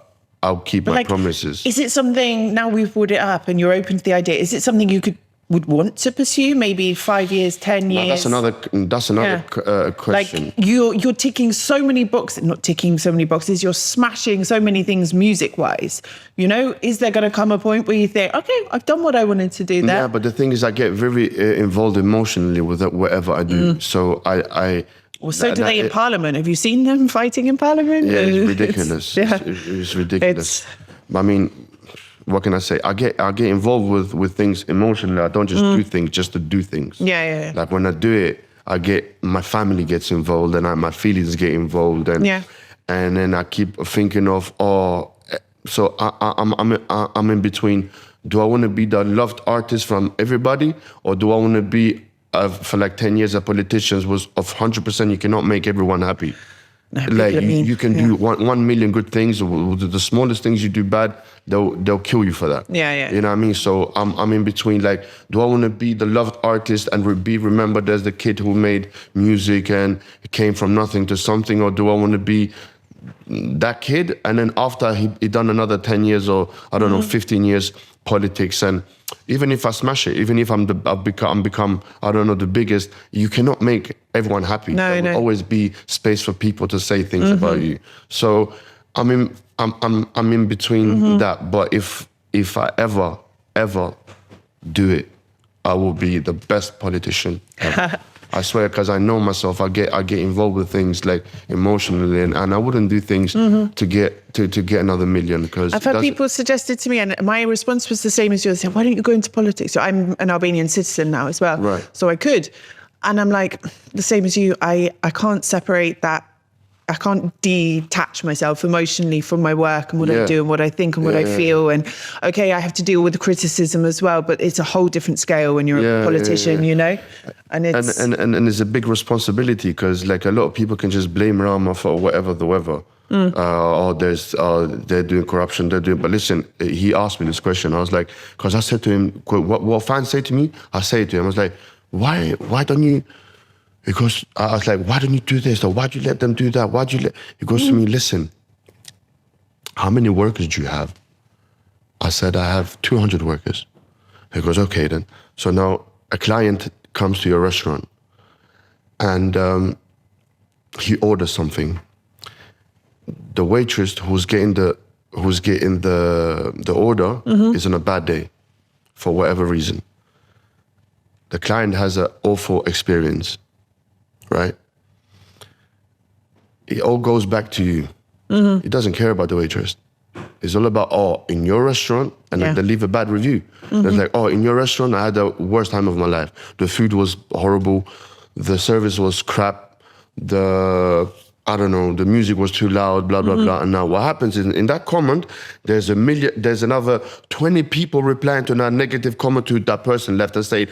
I'll keep my promises.
Is it something, now we've brought it up and you're open to the idea, is it something you would want to pursue, maybe 5 years, 10 years?
That's another question.
Like you're ticking so many boxes, not ticking so many boxes, you're smashing so many things music-wise. You know, is there going to come a point where you think, okay, I've done what I wanted to do there?
Yeah, but the thing is, I get very involved emotionally with whatever I do. So
Well, so do they in Parliament. Have you seen them fighting in Parliament?
Yeah, it's ridiculous. It's ridiculous. I mean, what can I say? I get involved with things emotionally. I don't just do things just to do things.
Yeah.
Like when I do it, my family gets involved and my feelings get involved, and then I keep thinking of so I'm in between. Do I want to be the loved artist from everybody, or do I want to be for like 10 years, a politician was of 100%. You cannot make everyone happy. No, like you can do 1 million good things. The smallest things you do bad, they'll kill you for that.
Yeah.
You know what I mean? So I'm in between. Like, do I want to be the loved artist and be remembered as the kid who made music and came from nothing to something, or do I want to be that kid and then after he done another 10 years or I don't know 15 years politics, and even if I smash it, even if I'm become I don't know the biggest, you cannot make everyone happy.
No.
There will always be space for people to say things about you. So I'm in between that. But if I ever do it, I will be the best politician ever. I swear, because I know myself. I get involved with things like emotionally, and I wouldn't do things to get another million. Because
I've had people suggested to me, and my response was the same as yours. Say, why don't you go into politics? So I'm an Albanian citizen now as well,
right?
So I could, and I'm like the same as you. I can't separate that. I can't detach myself emotionally from my work and what I do and what I think and what I feel. And okay, I have to deal with the criticism as well, but it's a whole different scale when you're a politician, you know. And it's
and it's a big responsibility, because like a lot of people can just blame Rama for whatever the weather. Or they're doing corruption, but listen, he asked me this question. I was like, because I said to him, what fans say to me, I say to him, I was like, why don't you? Because I was like, why don't you do this? Or why'd you let them do that? He goes to me, listen, how many workers do you have? I said, I have 200 workers. He goes, okay then. So now a client comes to your restaurant and he orders something. The waitress who's getting the order is on a bad day for whatever reason. The client has an awful experience. Right? It all goes back to you. He doesn't care about the waitress. It's all about, in your restaurant, and they leave a bad review. It's like, in your restaurant, I had the worst time of my life. The food was horrible. The service was crap. The music was too loud, blah, blah, blah. And now what happens is in that comment, there's another 20 people replying to that negative comment to that person left and saying,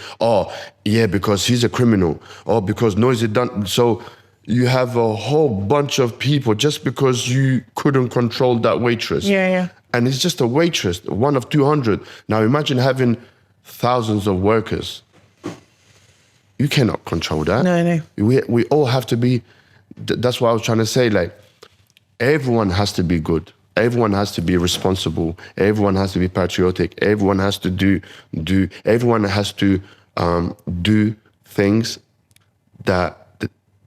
because he's a criminal, or because Noizy done. So you have a whole bunch of people just because you couldn't control that waitress.
Yeah.
And it's just a waitress, one of 200. Now imagine having thousands of workers. You cannot control that.
No.
We all have to be. That's what I was trying to say. Like, everyone has to be good. Everyone has to be responsible. Everyone has to be patriotic. Everyone has to do. Everyone has to do things that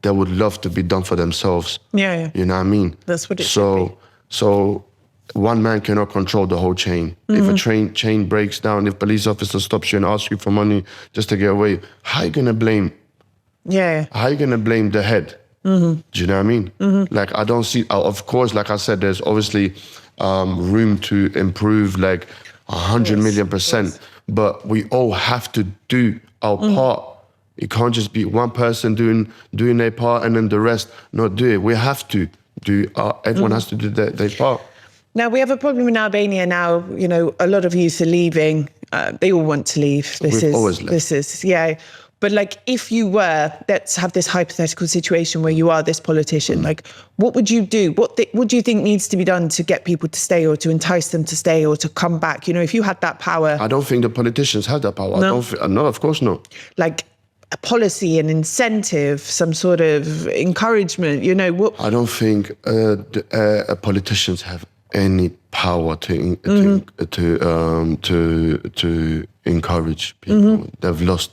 they would love to be done for themselves.
Yeah.
You know what I mean?
That's what it
should be. So one man cannot control the whole chain. If a chain breaks down, if police officer stops you and asks you for money just to get away, how are you gonna blame?
Yeah.
How are you gonna blame the head? Do you know what I mean? Like, I don't see, of course, like I said, there's obviously room to improve, like 100 million %. But we all have to do our part. It can't just be one person doing their part and then the rest not do it. We have to do, everyone has to do their part.
Now, we have a problem in Albania now. You know, a lot of youth are leaving. They all want to leave.
We've always left.
This is. But like, if you were, let's have this hypothetical situation where you are this politician, like, what would you do? What do you think needs to be done to get people to stay, or to entice them to stay, or to come back? You know, if you had that power.
I don't think the politicians have that power.
No?
No, of course not.
Like a policy, an incentive, some sort of encouragement, you know, what?
I don't think politicians have any power to encourage people. They've lost.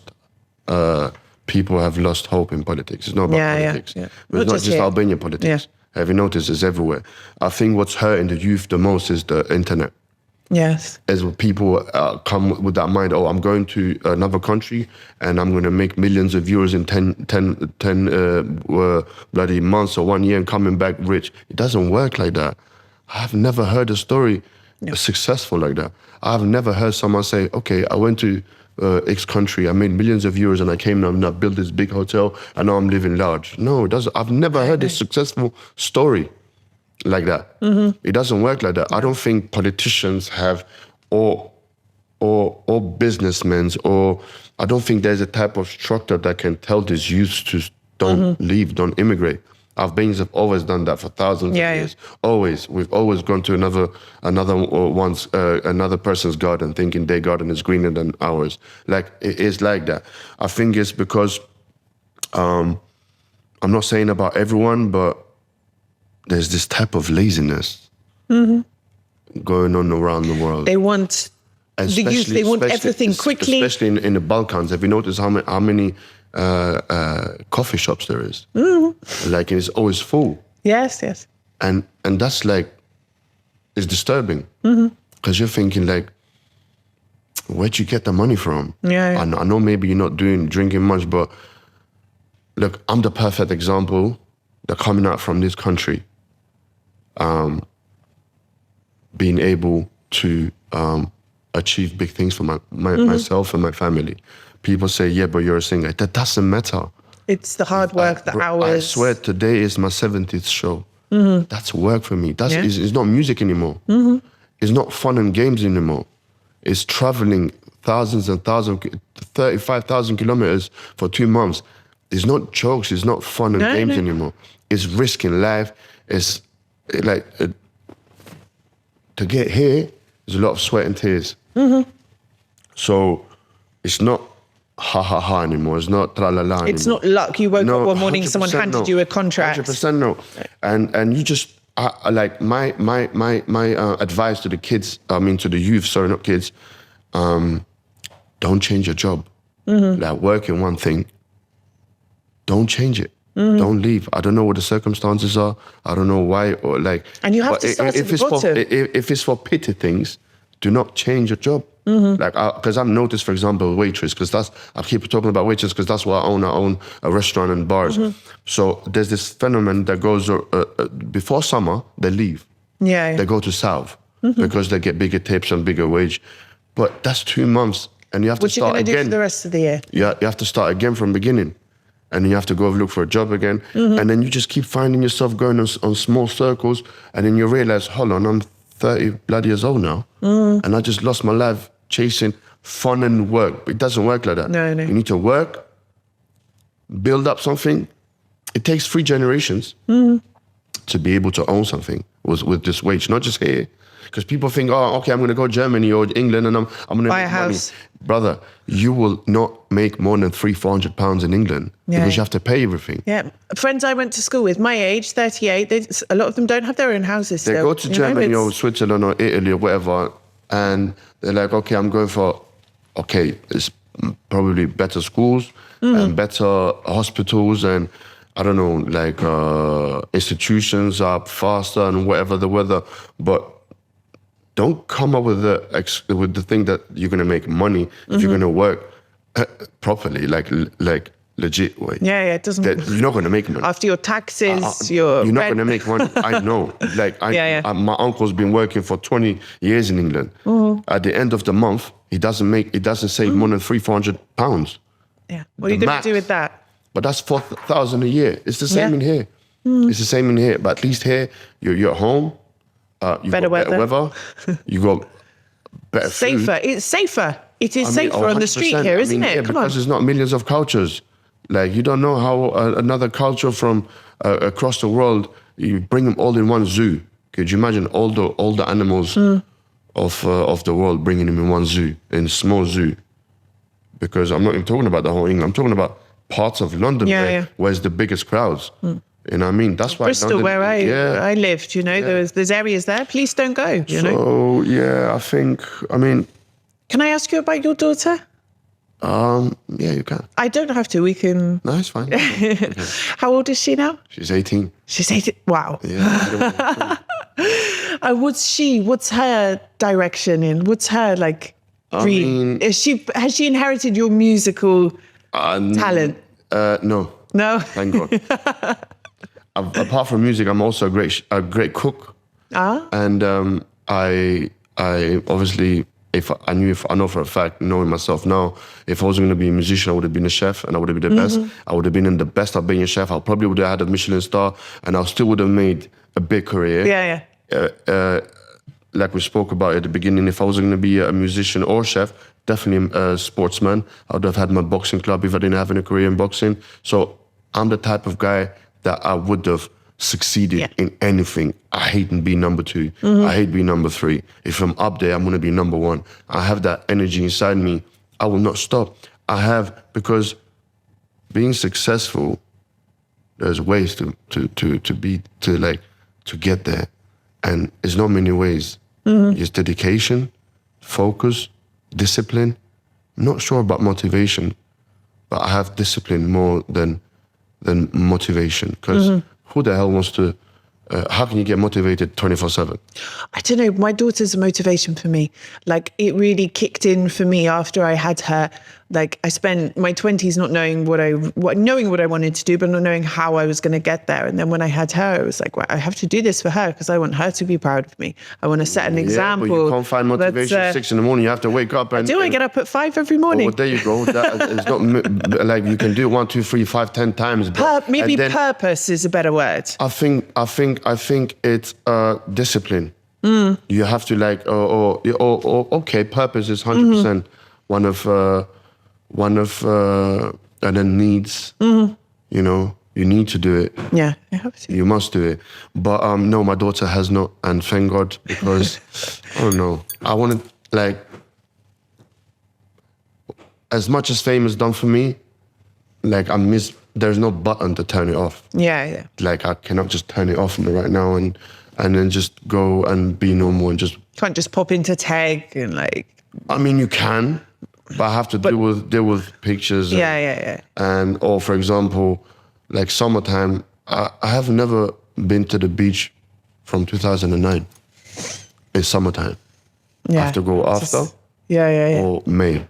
People have lost hope in politics. It's not about politics.
Yeah.
But it's not just Albanian politics. Have you noticed? It's everywhere. I think what's hurting the youth the most is the internet.
Yes.
As people come with that mind, oh, I'm going to another country and I'm going to make millions of euros in 10 bloody months or 1 year and coming back rich. It doesn't work like that. I've never heard a story successful like that. I've never heard someone say, okay, I went to X country, I made millions of euros and I came and I built this big hotel and now I'm living large. No, it doesn't. I've never heard a successful story like that. It doesn't work like that. I don't think politicians have or businessmen, or I don't think there's a type of structure that can tell these youths to don't leave, don't immigrate. Albanians have always done that for thousands of years. Always. We've always gone to another person's garden thinking their garden is greener than ours. Like, it is like that. I think it's because, I'm not saying about everyone, but there's this type of laziness going on around the world.
They want the youth, they want everything quickly.
Especially in the Balkans. Have you noticed how many coffee shops there is? Like, it's always full.
Yes.
And that's like, it's disturbing. Because you're thinking like, where'd you get the money from? I know maybe you're not drinking much, but look, I'm the perfect example that coming out from this country, being able to achieve big things for myself and my family. People say, yeah, but you're a singer. That doesn't matter.
It's the hard work, the hours.
I swear, today is my 70th show. That's work for me. It's not music anymore. It's not fun and games anymore. It's traveling thousands and thousands, 35,000 kilometers for 2 months. It's not jokes. It's not fun and games anymore. It's risking life. It's like, to get here, there's a lot of sweat and tears. So it's not ha anymore. It's not tra-la-la anymore.
It's not luck. You woke up one morning, someone handed you a contract.
100% no. And you just, like, my advice to the kids, to the youth, sorry, not kids, don't change your job. Like, work in one thing. Don't change it. Don't leave. I don't know what the circumstances are. I don't know why, or like. And you have to start at the bottom. If it's for petty things, do not change your job. Like, because I've noticed, for example, waitress, because I keep talking about waitress because that's why I own a restaurant and bars. So there's this phenomenon that goes, before summer, they leave. They go to South because they get bigger tips and bigger wage. But that's 2 months and you have to start again. What are you going to do for the rest of the year? Yeah, you have to start again from beginning. And then you have to go look for a job again. And then you just keep finding yourself going on small circles. And then you realize, hold on, I'm 30 bloody years old now. And I just lost my life chasing fun and work. But it doesn't work like that. No. You need to work, build up something. It takes 3 generations to be able to own something with this wage, not just here. Because people think, oh, okay, I'm going to go to Germany or England and I'm going to buy a house. Money. Brother, you will not make more than £300-400 in England because you have to pay everything. Yeah, friends I went to school with, my age, 38, a lot of them don't have their own houses still. They go to Germany or Switzerland or Italy or whatever, and they're like, okay, I'm going for, it's probably better schools and better hospitals and, I don't know, like institutions are faster and whatever the weather, but don't come up with the thing that you're going to make money if you're going to work properly, like legit way. Yeah, it doesn't. You're not going to make money. After your taxes, you're not going to make money. I know. My uncle's been working for 20 years in England. At the end of the month, he doesn't save more than £300-400. Yeah. What are you going to do with that? But that's 4,000 a year. It's the same in here. It's the same in here. But at least here, you're at home. You've better got better weather. You got better food. Safer. It's safer.
It is safer on the street here, isn't it?
Yeah,
Come on.
because there's not millions of cultures. Like, you don't know how another culture from across the world, you bring them all in one zoo. Could you imagine all the animals of the world, bringing them in one zoo, in a small zoo? Because I'm not even talking about the whole England. I'm talking about parts of London where's the biggest crowds. You know what I mean? That's why
Bristol,
London,
where I lived, you know, there's areas there. Please don't go, you know.
So, yeah, I mean...
Can I ask you about your daughter?
Yeah, you can.
I don't have to. We can...
No, it's fine.
How old is she now?
She's 18.
She's 18. Wow.
Yeah.
What's her direction in? What's her, like, dream? Has she inherited your musical talent?
No.
No?
Thank God. Apart from music, I'm also a great cook. And I obviously, I know for a fact, knowing myself now, if I wasn't going to be a musician, I would have been a chef, and I would have been the best. I would have been in the best Albanian chef. I probably would have had a Michelin star, and I still would have made a big career.
Yeah.
Like we spoke about at the beginning, if I wasn't going to be a musician or chef, definitely a sportsman. I would have had my boxing club if I didn't have any career in boxing. So I'm the type of guy that I would have succeeded in anything. I hate being number 2. I hate being number 3. If I'm up there, I'm going to be number 1. I have that energy inside me. I will not stop. Because being successful, there's ways to get there. And there's not many ways. It's dedication, focus, discipline. I'm not sure about motivation, but I have discipline more than motivation. Because who the hell wants to... how can you get motivated 24/7?
I don't know. My daughter's a motivation for me. Like, it really kicked in for me after I had her. Like, I spent my 20s not knowing knowing what I wanted to do, but not knowing how I was going to get there. And then when I had her, it was like, well, I have to do this for her because I want her to be proud of me. I want to set an example.
But you can't find motivation at 6 in the morning. You have to wake up and...
I get up at 5 every morning.
Well, there you go. It's not like you can do 1, 2, 3, 5, 10 times. But
maybe purpose is a better word.
I think it's discipline. You have to okay, purpose is 100% one of and then needs. You know, you need to do it.
Yeah, you have to.
You must do it. But no, my daughter has not, and thank God, because I don't know. I want to as much as fame is done for me, there's no button to turn it off.
Yeah.
Like, I cannot just turn it off right now and then just go and be normal and just...
Can't just pop into tag and like...
I mean, you can, but I have to deal with pictures. Or for example, like summertime, I have never been to the beach from 2009. It's summertime.
Yeah.
I have to go after. Or May.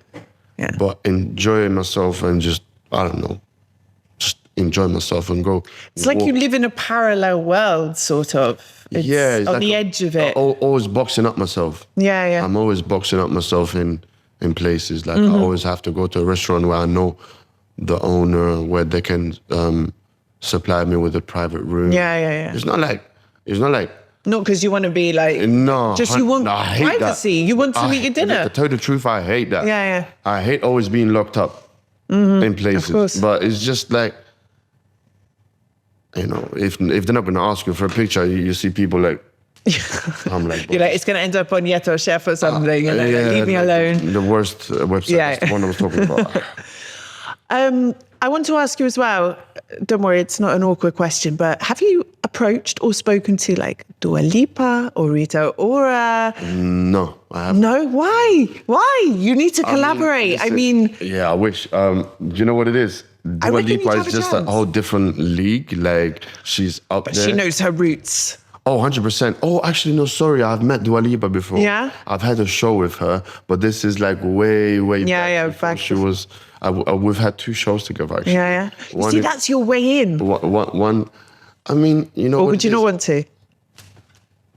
Yeah.
But enjoying myself and just, I don't know, just enjoy myself and go.
It's like you live in a parallel world, sort of. It's on the edge of it.
Always boxing up myself.
Yeah.
I'm always boxing up myself in places. Like, I always have to go to a restaurant where I know the owner, where they can supply me with a private room.
Yeah.
It's not like...
Not because you want to be like...
No.
Just you want privacy. You want to eat your dinner.
To tell you the truth, I hate that.
Yeah.
I hate always being locked up in places.
Of course.
But it's just like... You know, if they're not going to ask you for a picture, you see people like... I'm like...
You're like, it's going to end up on Yeto Chef or something. Leave me alone.
The worst website.
Yeah.
That's the one I was talking about.
I want to ask you as well, don't worry, it's not an awkward question, but have you approached or spoken to like Dua Lipa or Rita Ora?
No, I haven't.
No? Why? You need to collaborate.
Yeah, I wish. Do you know what it is? Dua Lipa is just a whole different league. Like, she's up there.
She knows her roots.
Oh, 100%. Oh, actually, no, sorry. I've met Dua Lipa before.
Yeah?
I've had a show with her, but this is like way back.
Yeah, back.
She was... we've had 2 shows together, actually.
Yeah. You see, that's your way in.
One, I mean, you know...
Or would you not want to?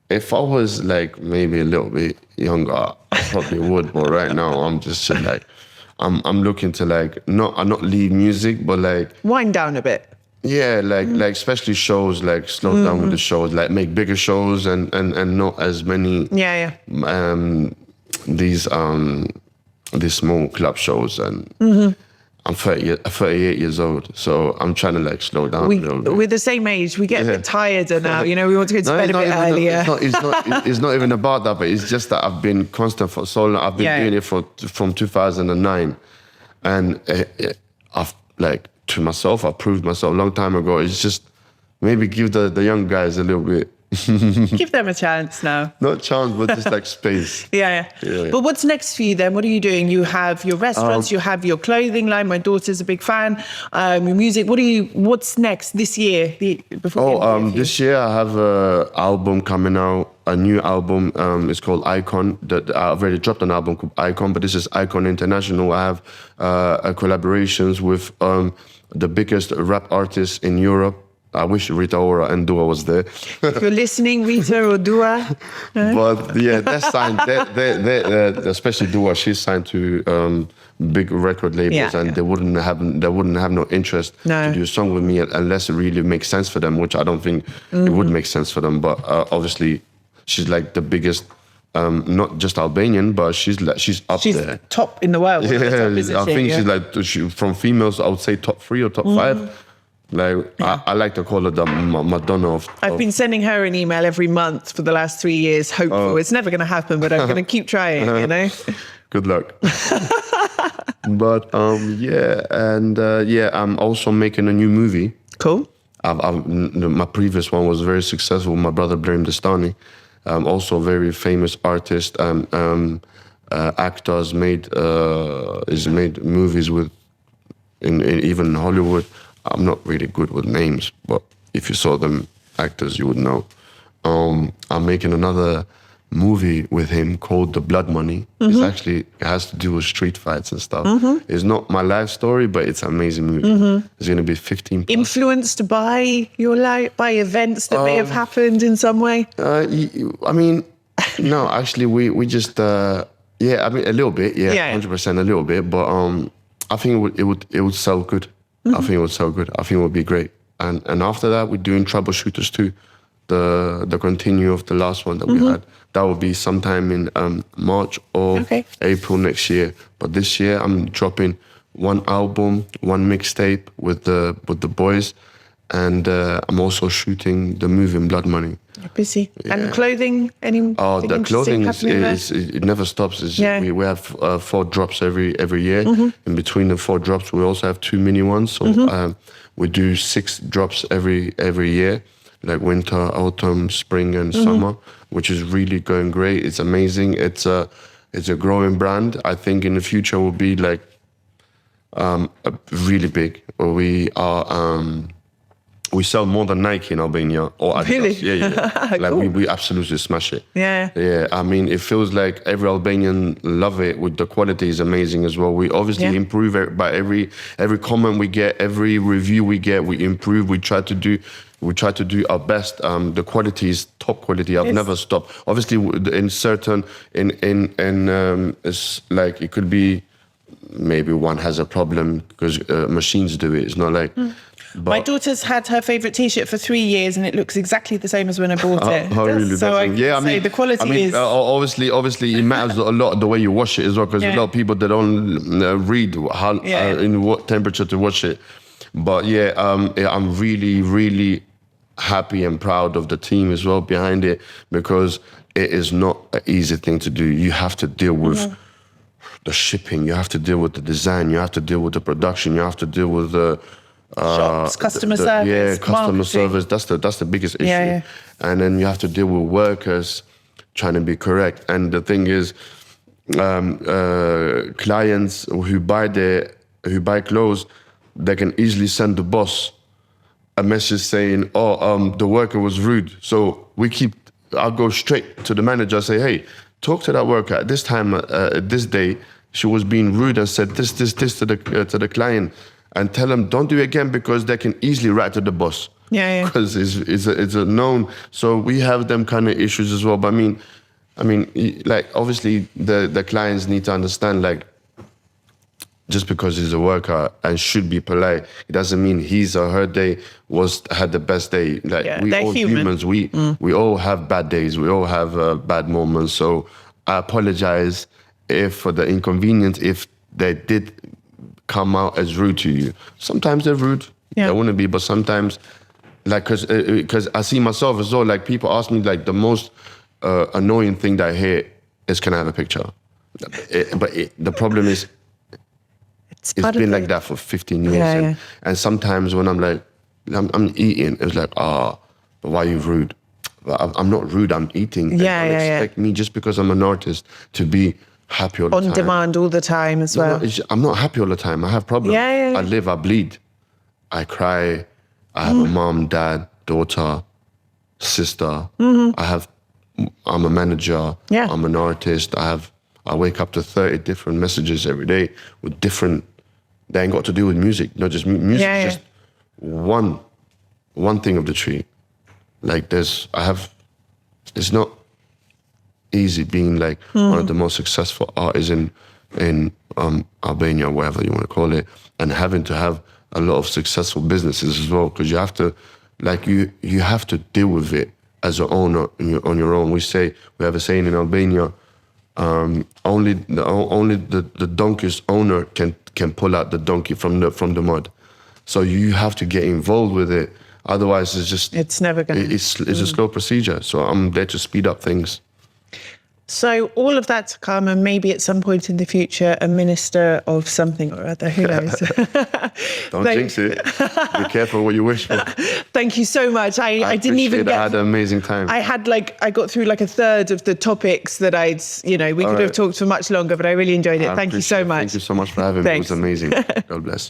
If I was like maybe a little bit younger, I probably would. But right now, I'm just like... I'm looking to like... not leave music, but like...
Wind down a bit.
Yeah, like especially shows, like slow down with the shows, like make bigger shows and not as many...
Yeah.
These these small club shows, and I'm 38 years old, so I'm trying to like slow down a little bit.
We're the same age. We get a bit tireder now. You know, we want to go to bed a bit earlier.
It's not even about that, but it's just that I've been constant for so long. I've been doing it from 2009, and I've like to myself, I proved myself a long time ago. It's just maybe give the young guys a little bit.
Give them a chance now.
Not chance, but just like space.
Yeah. But what's next for you then? What are you doing? You have your restaurants, you have your clothing line. My daughter's a big fan. Your music. What's next this year?
This year I have an album coming out. A new album. It's called Icon. I've already dropped an album called Icon, but this is Icon International. I have collaborations with the biggest rap artists in Europe. I wish Rita Ora and Dua was there.
If you're listening, Rita or Dua.
But yeah, they're signed. Especially Dua, she's signed to big record labels, and they wouldn't have no interest to do a song with me unless it really makes sense for them, which I don't think it would make sense for them. But obviously, she's like the biggest. Not just Albanian, but she's up there.
She's top in the world.
Yeah, I think she's like from females. I would say top 3 or top 5. Like I like to call her the Madonna of.
I've been sending her an email every month for the last 3 years. Hopeful it's never going to happen, but I'm going to keep trying. You know.
Good luck. But I'm also making a new movie.
Cool.
My previous one was very successful. My brother Brahim Dastani, also a very famous artist, actors, made movies with in even Hollywood. I'm not really good with names, but if you saw them actors, you would know. I'm making another movie with him called The Blood Money. It has to do with street fights and stuff. It's not my life story, but it's an amazing movie. It's going to be 15 plus.
Influenced by your life, by events that may have happened in some way?
I mean, no, actually, we just, I mean, a little bit, 100%, a little bit, but I think it would sell good. I think it would sell good. I think it would be great. And after that, we're doing Troubleshooters too. The continue of the last one that we had. That will be sometime in March or April next year. But this year, I'm dropping one album, one mixtape with the boys. And I'm also shooting the movie in Blood Money.
You're busy. Yeah. And clothing?
The clothing it never stops. We have 4 drops every year. In between the 4 drops, we also have 2 mini ones. So we do 6 drops every year, like winter, autumn, spring, and summer, which is really going great. It's amazing. It's a growing brand. I think in the future will be like really big. We sell more than Nike in Albania or Adidas.
Really?
Yeah. Like
cool.
we absolutely smash it.
Yeah.
I mean, it feels like every Albanian love it. With the quality is amazing as well. We obviously improve it by every comment we get, every review we get. We improve. We try to do our best. The quality is top quality. I've never stopped. Obviously, it's like it could be maybe one has a problem because machines do it. It's not like. But
my daughter's had her favourite T-shirt for 3 years, and it looks exactly the same as when I bought it.
Really?
So I mean, the quality is.
Obviously, it matters a lot the way you wash it as well, because a lot of people they don't read how in what temperature to wash it. But I'm really, really happy and proud of the team as well behind it, because it is not an easy thing to do. You have to deal with the shipping, you have to deal with the design, you have to deal with the production, you have to deal with the
shops, customer service,
customer service. That's the biggest issue. And then you have to deal with workers trying to be correct. And the thing is, clients who buy clothes, they can easily send the boss a message saying, the worker was rude. So I'll go straight to the manager and say, hey, talk to that worker at this time, this day, she was being rude and said this to the client. And tell them don't do it again, because they can easily write to the boss. Because it's a known. So we have them kind of issues as well. But I mean, like obviously the clients need to understand, like, just because he's a worker and should be polite, it doesn't mean his or her day had the best day. Like we all humans, we all have bad days. We all have bad moments. So I apologize for the inconvenience if they did come out as rude to you. Sometimes they're rude.
Yeah.
They wouldn't be, but sometimes, like, because I see myself as well, like, people ask me, like, the most annoying thing that I hear is, can I have a picture? The problem is, it's been like that for 15 years. And sometimes when I'm like, I'm eating, it's like, but why are you rude? I'm not rude, I'm eating. Don't expect me, just because I'm an artist, to be happy all the time.
On demand all the time as well.
I'm not happy all the time. I have problems. I live, I bleed. I cry. I have a mom, dad, daughter, sister. I'm a manager. I'm an artist. I wake up to 30 different messages every day with different, they ain't got to do with music. Not just music, just one thing of the tree. Like it's not easy being like one of the most successful artists in Albania, whatever you want to call it, and having to have a lot of successful businesses as well, because you have to, like, you have to deal with it as an owner on your own. We have a saying in Albania, only the donkey's owner can pull out the donkey from the mud. So you have to get involved with it. Otherwise, it's never going to. It's a slow procedure. So I'm there to speed up things.
So all of that to come, and maybe at some point in the future, a minister of something or other. Who knows?
Don't jinx it. Be careful what you wish for.
Thank you so much. I didn't even get.
I had an amazing time.
I got through like a third of the topics that we could have talked for much longer, but I really enjoyed it. Thank you so much.
Thank you so much for having me. It was amazing. God bless.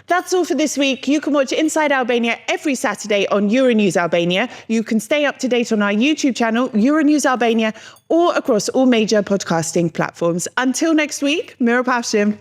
That's all for this week. You can watch Inside Albania every Saturday on Euronews Albania. You can stay up to date on our YouTube channel, Euronews Albania, or across all major podcasting platforms. Until next week, Mira Pashim.